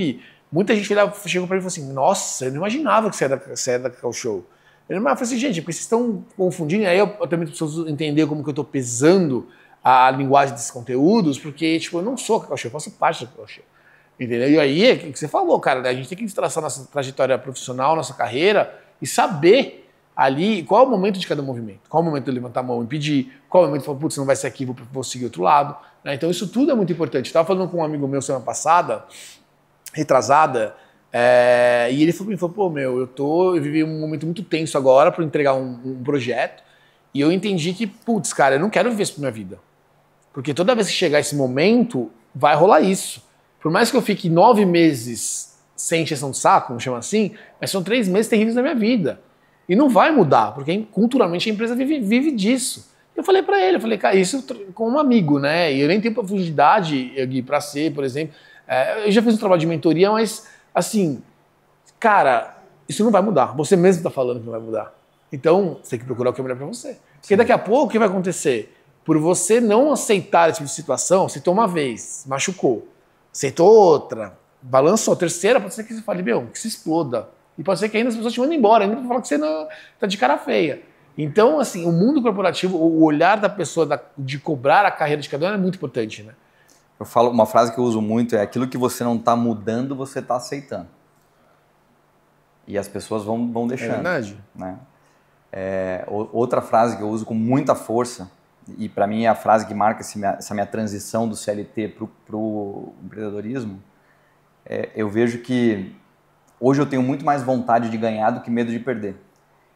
muita gente chegou para mim e falou assim, nossa, eu não imaginava que você era da Cacau Show. Eu falei assim, gente, porque vocês estão confundindo, aí eu também preciso entender como que eu estou pesando a linguagem desses conteúdos, porque tipo, eu não sou a Cacau Show, eu faço parte da Cacau Show. Entendeu? E aí é o que você falou, cara, a gente tem que traçar nossa trajetória profissional, nossa carreira e saber ali qual é o momento de cada movimento. Qual é o momento de levantar a mão e pedir, qual é o momento de falar, putz, não vai ser aqui, vou seguir outro lado. Né? Então isso tudo é muito importante. Eu estava falando com um amigo meu semana passada, retrasada, e ele falou, pô, meu, eu vivi um momento muito tenso agora para entregar um projeto e eu entendi que, putz, cara, eu não quero viver isso pra minha vida. Porque toda vez que chegar esse momento, vai rolar isso. Por mais que eu fique 9 meses sem encheção de saco, vamos chamar assim, mas são 3 meses terríveis na minha vida. E não vai mudar, porque culturalmente a empresa vive disso. Eu falei pra ele, cara, isso com um amigo, né? E eu nem tenho profundidade, Gui, pra ser, por exemplo. Eu já fiz um trabalho de mentoria, mas, assim, cara, isso não vai mudar. Você mesmo tá falando que não vai mudar. Então, você tem que procurar o que é melhor pra você. Porque daqui a pouco, o que vai acontecer? Por você não aceitar esse tipo de situação, aceitou uma vez, machucou. Aceitou outra, balançou. Terceira, pode ser que você fale, meu, que se exploda. E pode ser que ainda as pessoas te mandem embora, ainda pra falar que você não tá de cara feia. Então, assim, o mundo corporativo, o olhar da pessoa de cobrar a carreira de cada um é muito importante, né? Eu falo, uma frase que eu uso muito é aquilo que você não tá mudando, você tá aceitando. E as pessoas vão deixando. É verdade. Né? Outra frase que eu uso com muita força, e para mim é a frase que marca essa minha transição do CLT para o empreendedorismo, eu vejo que hoje eu tenho muito mais vontade de ganhar do que medo de perder.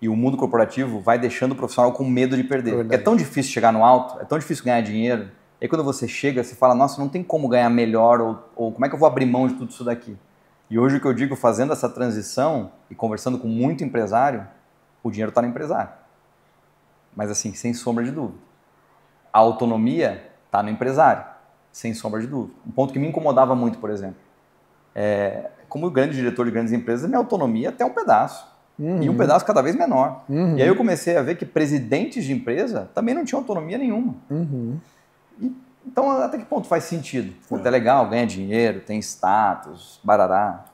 E o mundo corporativo vai deixando o profissional com medo de perder. É tão difícil chegar no alto, é tão difícil ganhar dinheiro. E aí quando você chega, você fala, nossa, não tem como ganhar melhor, ou como é que eu vou abrir mão de tudo isso daqui? E hoje o que eu digo, fazendo essa transição e conversando com muito empresário, o dinheiro está no empresário. Mas assim, sem sombra de dúvida. A autonomia está no empresário, sem sombra de dúvida. Um ponto que me incomodava muito, por exemplo, como grande diretor de grandes empresas, minha autonomia até um pedaço. E um pedaço cada vez menor. E aí eu comecei a ver que presidentes de empresa também não tinham autonomia nenhuma. Então, até que ponto faz sentido? É legal, ganha dinheiro, tem status, barará.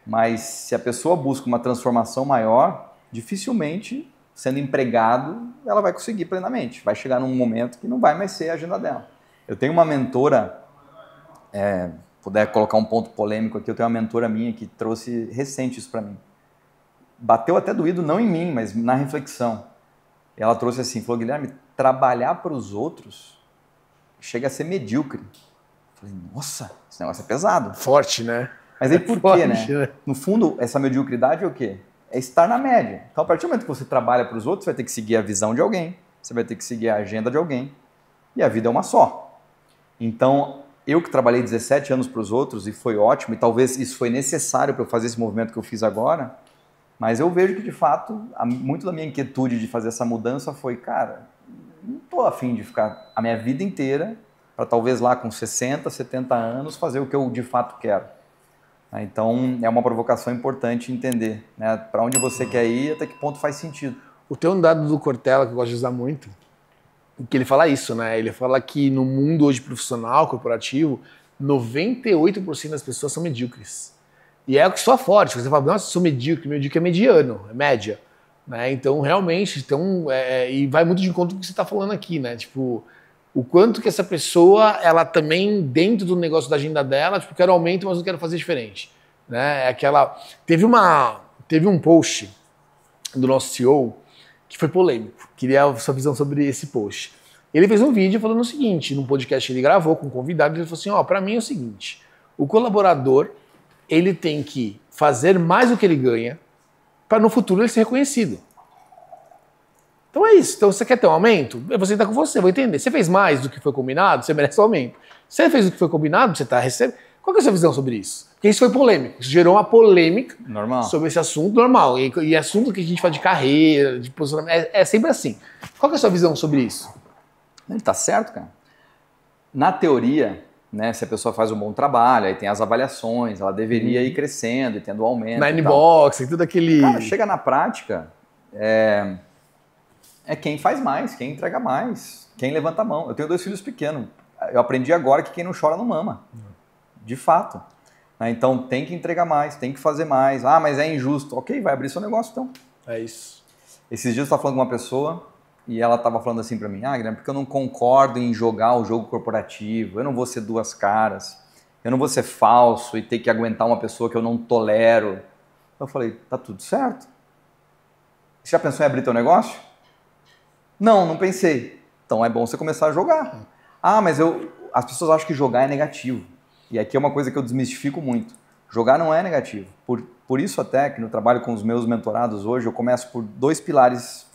Mas se a pessoa busca uma transformação maior, dificilmente, sendo empregado, ela vai conseguir plenamente. Vai chegar num momento que não vai mais ser a agenda dela. Eu tenho uma mentora, puder colocar um ponto polêmico aqui, eu tenho uma mentora minha que trouxe recente isso para mim. Bateu até doído, não em mim, mas na reflexão. Ela trouxe assim, falou, Guilherme, trabalhar para os outros chega a ser medíocre. Falei, nossa, esse negócio é pesado. Forte, né? Mas aí por quê, né? No fundo, essa mediocridade é o quê? É estar na média. Então, a partir do momento que você trabalha para os outros, você vai ter que seguir a visão de alguém, você vai ter que seguir a agenda de alguém, e a vida é uma só. Então, eu que trabalhei 17 anos para os outros, e foi ótimo, e talvez isso foi necessário para eu fazer esse movimento que eu fiz agora, mas eu vejo que, de fato, muito da minha inquietude de fazer essa mudança foi, cara, não estou afim de ficar a minha vida inteira para talvez lá com 60, 70 anos fazer o que eu de fato quero. Então, é uma provocação importante entender, né, para onde você quer ir e até que ponto faz sentido. Tem um dado do Cortella que eu gosto de usar muito, que ele fala isso, né? Ele fala que no mundo hoje profissional, corporativo, 98% das pessoas são medíocres. E é o que soa forte, você fala, nossa, eu sou medíocre é mediano, é média. Né? Então, realmente, e vai muito de encontro com o que você está falando aqui, né? Tipo, o quanto que essa pessoa, ela também, dentro do negócio da agenda dela, tipo, quero aumento, mas não quero fazer diferente. Né? Teve um post do nosso CEO que foi polêmico. Queria a sua visão sobre esse post. Ele fez um vídeo falando o seguinte, num podcast que ele gravou com um convidado, ele falou assim, pra mim é o seguinte, o colaborador, ele tem que fazer mais do que ele ganha para no futuro ele ser reconhecido. Então é isso. Então você quer ter um aumento? Eu vou sentar com você, vou entender. Você fez mais do que foi combinado? Você merece um aumento. Você fez o que foi combinado? Você está recebendo? Qual que é a sua visão sobre isso? Porque isso foi polêmico. Isso gerou uma polêmica sobre esse assunto normal. E assunto que a gente fala de carreira, de posicionamento, é sempre assim. Qual que é a sua visão sobre isso? Ele tá certo, cara. Na teoria, né, se a pessoa faz um bom trabalho, aí tem as avaliações, ela deveria ir crescendo e tendo aumento. Na inbox, tudo aquele... Cara, chega na prática, é quem faz mais, quem entrega mais, quem levanta a mão. Eu tenho 2 filhos pequenos. Eu aprendi agora que quem não chora não mama. De fato. Então tem que entregar mais, tem que fazer mais. Ah, mas é injusto. Ok, vai abrir seu negócio então. É isso. Esses dias eu estava falando com uma pessoa e ela estava falando assim para mim, Guilherme, porque eu não concordo em jogar o jogo corporativo, eu não vou ser duas caras. Eu não vou ser falso e ter que aguentar uma pessoa que eu não tolero. Eu falei, tá tudo certo. Você já pensou em abrir teu negócio? Não pensei. Então é bom você começar a jogar. Ah, mas as pessoas acham que jogar é negativo. E aqui é uma coisa que eu desmistifico muito. Jogar não é negativo. Por isso até que no trabalho com os meus mentorados hoje, eu começo por 2 pilares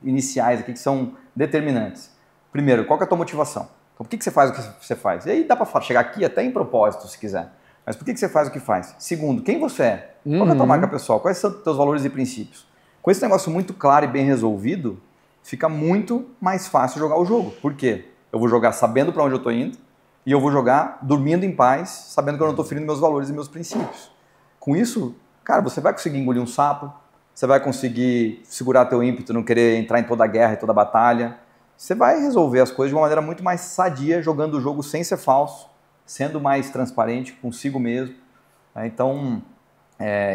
iniciais aqui que são determinantes. Primeiro, qual que é a tua motivação? Então, por que você faz o que você faz? E aí dá para chegar aqui até em propósito, se quiser. Mas por que você faz o que faz? Segundo, quem você é? Qual é a tua marca pessoal? Quais são os teus valores e princípios? Com esse negócio muito claro e bem resolvido, fica muito mais fácil jogar o jogo. Por quê? Eu vou jogar sabendo para onde eu estou indo e eu vou jogar dormindo em paz, sabendo que eu não estou ferindo meus valores e meus princípios. Com isso, cara, você vai conseguir engolir um sapo, você vai conseguir segurar teu ímpeto, não querer entrar em toda a guerra e toda a batalha. Você vai resolver as coisas de uma maneira muito mais sadia, jogando o jogo sem ser falso, sendo mais transparente consigo mesmo. Então,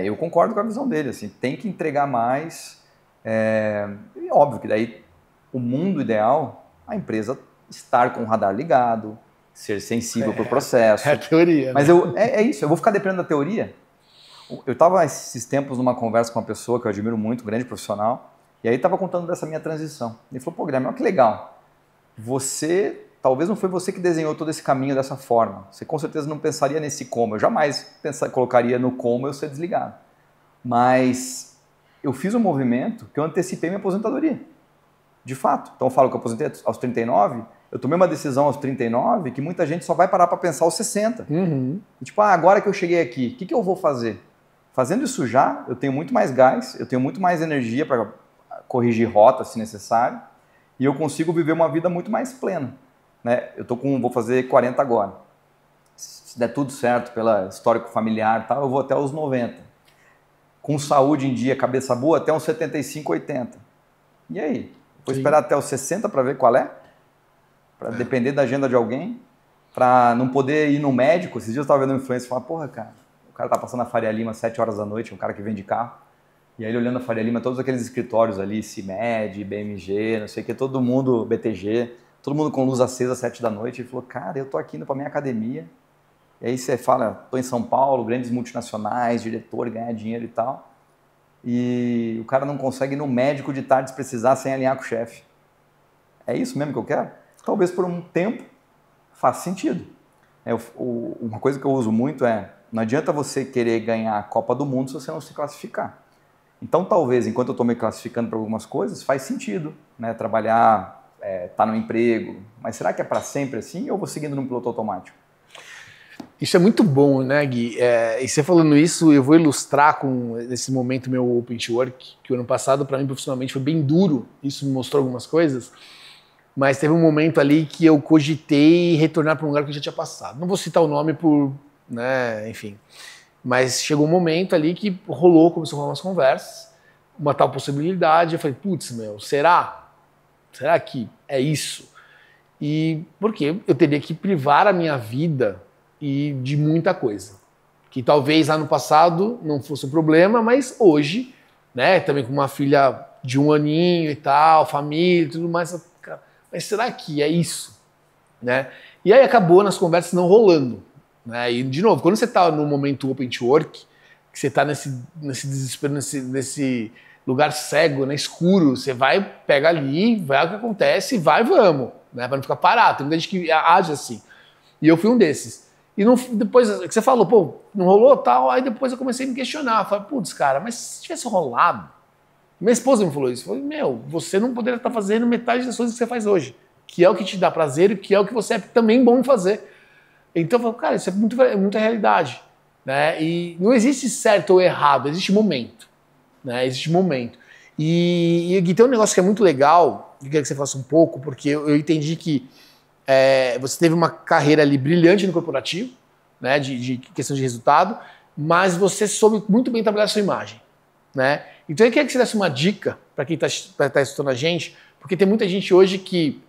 eu concordo com a visão dele. Assim, tem que entregar mais. E óbvio que daí o mundo ideal, a empresa estar com o radar ligado, ser sensível para o processo. É a teoria. Mas né? É isso, eu vou ficar dependendo da teoria. Eu estava esses tempos numa conversa com uma pessoa que eu admiro muito, um grande profissional, e aí estava contando dessa minha transição. Ele falou, pô, Guilherme, olha que legal. Talvez não foi você que desenhou todo esse caminho dessa forma. Você com certeza não pensaria nesse como. Eu jamais colocaria no como eu ser desligado. Mas eu fiz um movimento que eu antecipei minha aposentadoria. De fato. Então eu falo que eu aposentei aos 39, eu tomei uma decisão aos 39 que muita gente só vai parar para pensar aos 60. E, tipo, agora que eu cheguei aqui, o que eu vou fazer? Fazendo isso já, eu tenho muito mais gás, eu tenho muito mais energia para corrigir rota, se necessário, e eu consigo viver uma vida muito mais plena. Né? Vou fazer 40 agora. Se der tudo certo pela histórico familiar, tal, eu vou até os 90. Com saúde em dia, cabeça boa, até uns 75, 80. E aí? Vou esperar até os 60 para ver qual é? Para depender da agenda de alguém? Para não poder ir no médico? Esses dias eu estava vendo um influencer e falar, porra, cara, o cara tá passando a Faria Lima às 7 horas da noite, um cara que vende carro. E aí ele olhando a Faria Lima, todos aqueles escritórios ali, CIMED, BMG, não sei o que, todo mundo, BTG, todo mundo com luz acesa às 7 da noite. Ele falou, cara, eu tô aqui indo pra minha academia. E aí você fala, tô em São Paulo, grandes multinacionais, diretor, ganhar dinheiro e tal. E o cara não consegue ir no médico de tarde se precisar sem alinhar com o chefe. É isso mesmo que eu quero? Talvez por um tempo faça sentido. Uma coisa que eu uso muito não adianta você querer ganhar a Copa do Mundo se você não se classificar. Então, talvez, enquanto eu estou me classificando para algumas coisas, faz sentido, né? Trabalhar, estar no emprego. Mas será que é para sempre assim ou eu vou seguindo num piloto automático? Isso é muito bom, né, Gui? E você falando isso, eu vou ilustrar com esse momento meu Open to Work, que o ano passado, para mim, profissionalmente, foi bem duro. Isso me mostrou algumas coisas. Mas teve um momento ali que eu cogitei retornar para um lugar que eu já tinha passado. Não vou citar o nome né, enfim. Mas chegou um momento ali que começou a rolar umas conversas, uma tal possibilidade. Eu falei, putz, será? Será que é isso? E porque eu teria que privar a minha vida de muita coisa. Que talvez lá no passado não fosse um problema, mas hoje, né, também com uma filha de 1 aninho e tal, família e tudo mais, mas será que é isso? Né? E aí acabou nas conversas não rolando. Né? E, de novo, quando você está no momento Open to Work, que você está nesse desespero, nesse lugar cego, né, escuro, você vai, pega ali, vai o que acontece, vamos, né, para não ficar parado. Tem muita gente que age assim. E eu fui um desses. E depois, que você falou, pô, não rolou tal, aí depois eu comecei a me questionar. Falei, putz, cara, mas se tivesse rolado, minha esposa me falou isso. Falei, você não poderia estar fazendo metade das coisas que você faz hoje, que é o que te dá prazer e que é o que você é também bom em fazer. Então eu falei, cara, isso é muita realidade. Né? E não existe certo ou errado, existe momento. Né? Existe momento. E tem um negócio que é muito legal, que eu queria que você falasse um pouco, porque eu entendi que você teve uma carreira ali brilhante no corporativo, né, de questão de resultado, mas você soube muito bem trabalhar a sua imagem. Né? Então eu queria que você desse uma dica para quem está escutando a gente, porque tem muita gente hoje que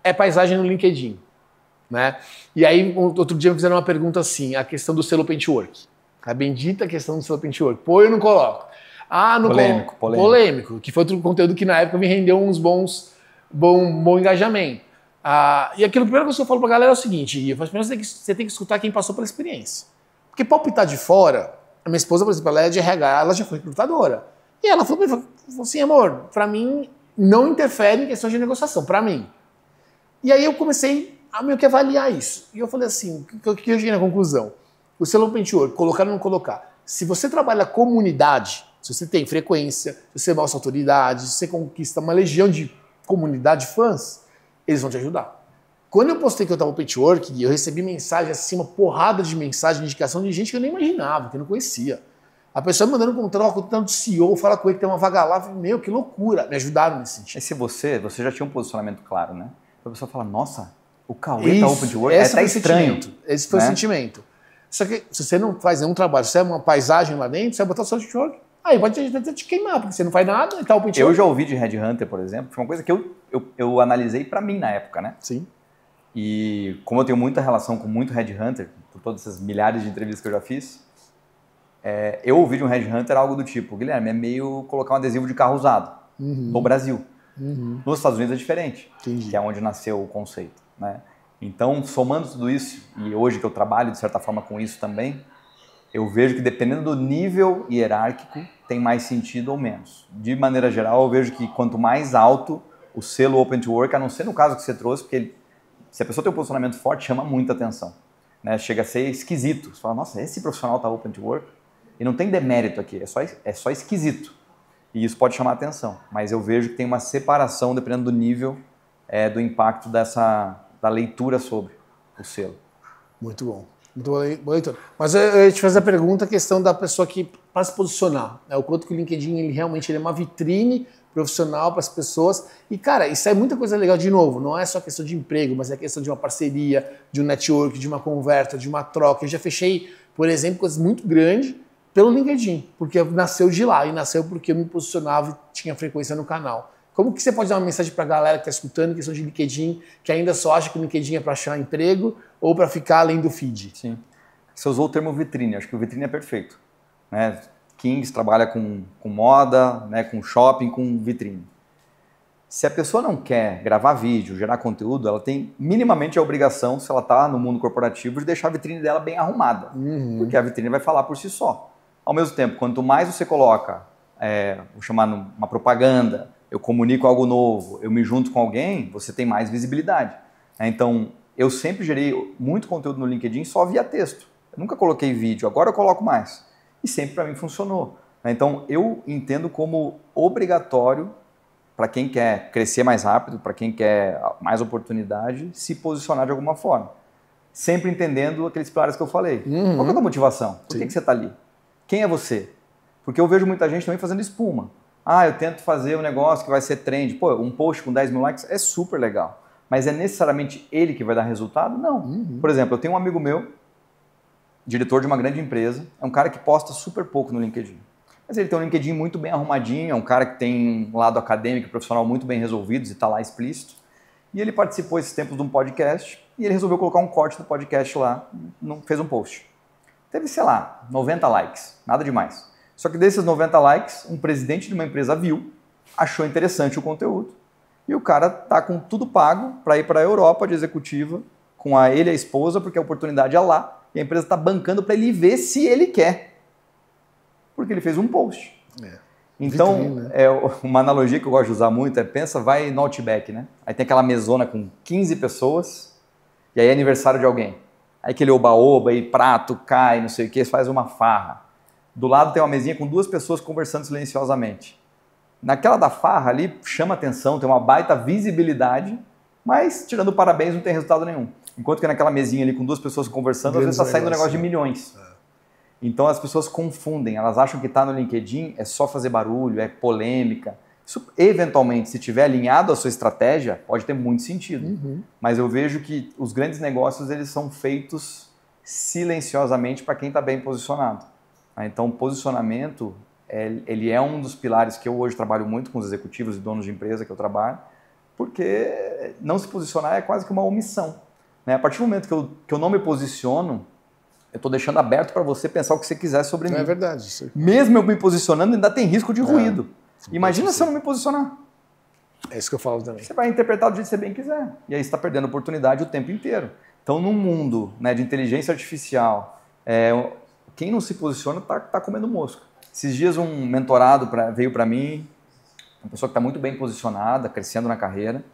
é paisagem no LinkedIn. Né? E aí, outro dia me fizeram uma pergunta assim, a questão do selo Open to Work. A bendita questão do selo Open to Work. Pô, eu não coloco. Polêmico. Que foi outro conteúdo que na época me rendeu uns bom engajamento. E aquilo, a primeira coisa que eu falo pra galera é o seguinte, primeiro você tem que escutar quem passou pela experiência. Porque palpitar de fora, a minha esposa, por exemplo, ela é de RH, ela já foi recrutadora. E ela falou assim, amor, pra mim não interfere em questões de negociação, pra mim. E aí eu comecei a meio que avaliar isso. E eu falei assim, o que eu cheguei na conclusão? O selo Open to Work, colocar ou não colocar. Se você trabalha comunidade, se você tem frequência, se você mostra autoridade, se você conquista uma legião de comunidade de fãs, eles vão te ajudar. Quando eu postei que eu estava Open to Work, eu recebi mensagem assim, uma porrada de mensagem, de indicação de gente que eu nem imaginava, que eu não conhecia. A pessoa me mandando contrato do CEO, fala com ele que tem uma vaga lá, eu falei, meu, que loucura. Me ajudaram nesse sentido. E se você já tinha um posicionamento claro, né? A pessoa fala, nossa, o Cauê tá Open to Work, é até estranho. Esse foi o sentimento. Só que se você não faz nenhum trabalho, se é uma paisagem lá dentro, você vai botar o seu Open to Work, aí pode te queimar, porque você não faz nada e tá Open to Work. Eu já ouvi de Headhunter, por exemplo, foi uma coisa que eu analisei para mim na época, né? Sim. E como eu tenho muita relação com muito Headhunter, por todas essas milhares de entrevistas que eu já fiz, eu ouvi de um Headhunter algo do tipo, Guilherme, é meio colocar um adesivo de carro usado no Brasil. Nos Estados Unidos é diferente, que é onde nasceu o conceito, né? Então, somando tudo isso, e hoje que eu trabalho de certa forma com isso também, eu vejo que dependendo do nível hierárquico, tem mais sentido ou menos. De maneira geral, eu vejo que quanto mais alto o selo Open to Work, a não ser no caso que você trouxe, porque se a pessoa tem um posicionamento forte, chama muita atenção, né? Chega a ser esquisito. Você fala, nossa, esse profissional está Open to Work? E não tem demérito aqui, é só esquisito. E isso pode chamar atenção. Mas eu vejo que tem uma separação, dependendo do nível, do impacto da leitura sobre o selo. Muito bom. Muito bom, leitor. Mas eu ia te fazer a pergunta, a questão da pessoa que, para se posicionar, né? O quanto que o LinkedIn ele realmente é uma vitrine profissional para as pessoas. E, cara, isso é muita coisa legal, de novo, não é só questão de emprego, mas é questão de uma parceria, de um network, de uma conversa, de uma troca. Eu já fechei, por exemplo, coisas muito grandes pelo LinkedIn, porque nasceu de lá e nasceu porque eu me posicionava e tinha frequência no canal. Como que você pode dar uma mensagem para a galera que está escutando, questão de LinkedIn, que ainda só acha que o LinkedIn é para achar emprego ou para ficar além do feed? Sim. Você usou o termo vitrine, acho que o vitrine é perfeito, né? Kings trabalha com moda, né, com shopping, com vitrine. Se a pessoa não quer gravar vídeo, gerar conteúdo, ela tem minimamente a obrigação, se ela está no mundo corporativo, de deixar a vitrine dela bem arrumada. Porque a vitrine vai falar por si só. Ao mesmo tempo, quanto mais você coloca, vou chamar uma propaganda, eu comunico algo novo, eu me junto com alguém, você tem mais visibilidade. Então, eu sempre gerei muito conteúdo no LinkedIn só via texto. Eu nunca coloquei vídeo, agora eu coloco mais. E sempre para mim funcionou. Então, eu entendo como obrigatório para quem quer crescer mais rápido, para quem quer mais oportunidade, se posicionar de alguma forma. Sempre entendendo aqueles pilares que eu falei. Qual é a tua motivação? Por que você está ali? Quem é você? Porque eu vejo muita gente também fazendo espuma. Eu tento fazer um negócio que vai ser trend. Pô, um post com 10 mil likes é super legal. Mas é necessariamente ele que vai dar resultado? Não. Por exemplo, eu tenho um amigo meu, diretor de uma grande empresa, é um cara que posta super pouco no LinkedIn. Mas ele tem um LinkedIn muito bem arrumadinho, é um cara que tem um lado acadêmico e profissional muito bem resolvidos e está lá explícito. E ele participou esses tempos de um podcast e ele resolveu colocar um corte do podcast lá, fez um post. Teve, sei lá, 90 likes, nada demais. Só que desses 90 likes, um presidente de uma empresa viu, achou interessante o conteúdo e o cara tá com tudo pago para ir para a Europa de executiva com ele e a esposa, porque a oportunidade é lá e a empresa está bancando para ele ver se ele quer. Porque ele fez um post. Então, vitrine, né? Uma analogia que eu gosto de usar muito pensa, vai no Outback, né? Aí tem aquela mesona com 15 pessoas e aí é aniversário de alguém. Aí aquele oba-oba e prato cai, não sei o que, faz uma farra. Do lado tem uma mesinha com 2 pessoas conversando silenciosamente. Naquela da farra ali, chama atenção, tem uma baita visibilidade, mas tirando parabéns não tem resultado nenhum. Enquanto que naquela mesinha ali com 2 pessoas conversando, às vezes está saindo um negócio de milhões. Então as pessoas confundem, elas acham que estar no LinkedIn é só fazer barulho, é polêmica. Isso, eventualmente, se estiver alinhado à sua estratégia, pode ter muito sentido. Mas eu vejo que os grandes negócios eles são feitos silenciosamente para quem está bem posicionado. Então, o posicionamento ele é um dos pilares que eu hoje trabalho muito com os executivos e donos de empresa que eu trabalho, porque não se posicionar é quase que uma omissão. Né? A partir do momento que eu não me posiciono, eu estou deixando aberto para você pensar o que você quiser sobre mim. É verdade. Isso. Mesmo eu me posicionando, ainda tem risco de ruído. Imagina se eu não me posicionar. É isso que eu falo também. Você vai interpretar do jeito que você bem quiser. E aí você está perdendo oportunidade o tempo inteiro. Então, num mundo, né, de inteligência artificial, quem não se posiciona tá comendo mosca. Esses dias um mentorado veio para mim, uma pessoa que está muito bem posicionada, crescendo na carreira,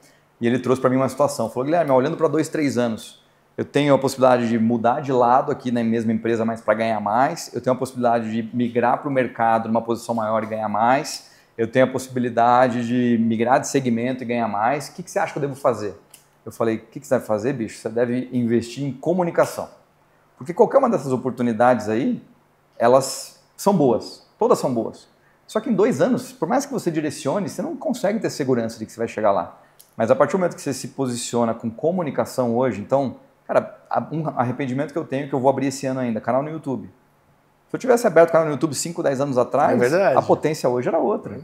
e ele trouxe para mim uma situação. Falou, Guilherme, olhando para 2, 3 anos, eu tenho a possibilidade de mudar de lado aqui na mesma empresa, mas para ganhar mais. Eu tenho a possibilidade de migrar para o mercado numa posição maior e ganhar mais. Eu tenho a possibilidade de migrar de segmento e ganhar mais. O que você acha que eu devo fazer? Eu falei, o que você deve fazer, bicho? Você deve investir em comunicação. Porque qualquer uma dessas oportunidades aí, elas são boas. Todas são boas. Só que em 2 anos, por mais que você direcione, você não consegue ter segurança de que você vai chegar lá. Mas a partir do momento que você se posiciona com comunicação hoje, então, cara, um arrependimento que eu tenho, que eu vou abrir esse ano ainda, canal no YouTube. Se eu tivesse aberto o canal no YouTube 5, 10 anos atrás, a potência hoje era outra.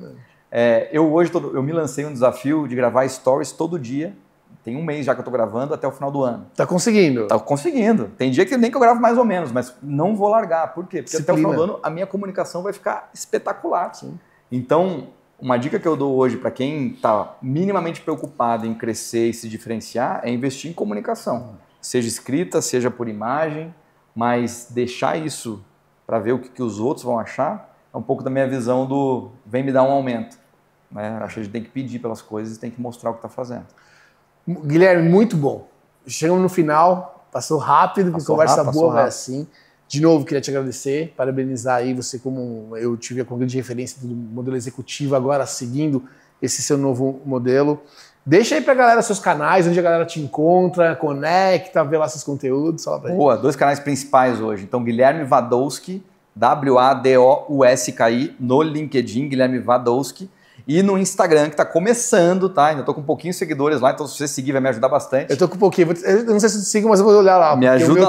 Eu me lancei um desafio de gravar stories todo dia. Tem 1 mês já que eu estou gravando até o final do ano. Tá conseguindo? Tá conseguindo. Tem dia que nem que eu gravo mais ou menos, mas não vou largar. Por quê? Porque até o final do ano a minha comunicação vai ficar espetacular. Sim. Então, uma dica que eu dou hoje para quem está minimamente preocupado em crescer e se diferenciar é investir em comunicação. Seja escrita, seja por imagem, mas deixar isso para ver o que os outros vão achar é um pouco da minha visão do vem me dar um aumento. Né? Acho que a gente tem que pedir pelas coisas e tem que mostrar o que está fazendo. Guilherme, muito bom. Chegamos no final, passou rápido, que conversa boa vai assim. De novo, queria te agradecer, parabenizar aí você como eu tive a grande referência do modelo executivo, agora seguindo esse seu novo modelo. Deixa aí pra galera seus canais, onde a galera te encontra, conecta, vê lá seus conteúdos. Fala pra gente. Boa, 2 canais principais hoje. Então, Guilherme Wadowski, Wadouski, no LinkedIn, Guilherme Wadowski. E no Instagram, que está começando, tá? Ainda tô com um pouquinho de seguidores lá, então se você seguir vai me ajudar bastante. Eu tô com um pouquinho, eu não sei se eu te sigo, mas eu vou olhar lá. Me ajuda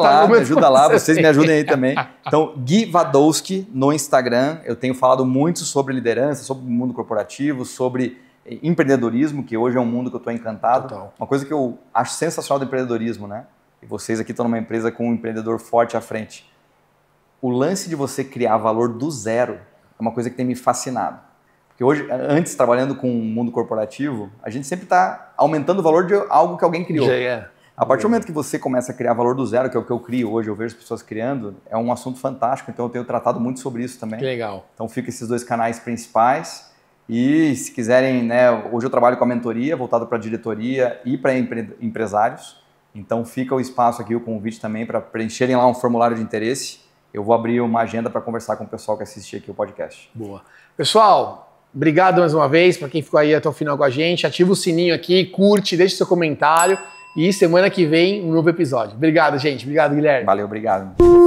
lá, vocês me ajudem aí também. Então, Gui Wadowski no Instagram, eu tenho falado muito sobre liderança, sobre o mundo corporativo, sobre empreendedorismo, que hoje é um mundo que eu estou encantado. Total. Uma coisa que eu acho sensacional do empreendedorismo, né? E vocês aqui estão numa empresa com um empreendedor forte à frente. O lance de você criar valor do zero é uma coisa que tem me fascinado. Porque hoje, antes, trabalhando com o mundo corporativo, a gente sempre está aumentando o valor de algo que alguém criou. A partir do momento que você começa a criar valor do zero, que é o que eu crio hoje, eu vejo as pessoas criando, é um assunto fantástico, então eu tenho tratado muito sobre isso também. Que legal. Então fica esses 2 canais principais e se quiserem, né, hoje eu trabalho com a mentoria, voltado para diretoria e para empresários, então fica o espaço aqui, o convite também para preencherem lá um formulário de interesse. Eu vou abrir uma agenda para conversar com o pessoal que assistir aqui o podcast. Boa. Pessoal, obrigado mais uma vez para quem ficou aí até o final com a gente. Ativa o sininho aqui, curte, deixe seu comentário e semana que vem um novo episódio. Obrigado, gente. Obrigado, Guilherme. Valeu, obrigado.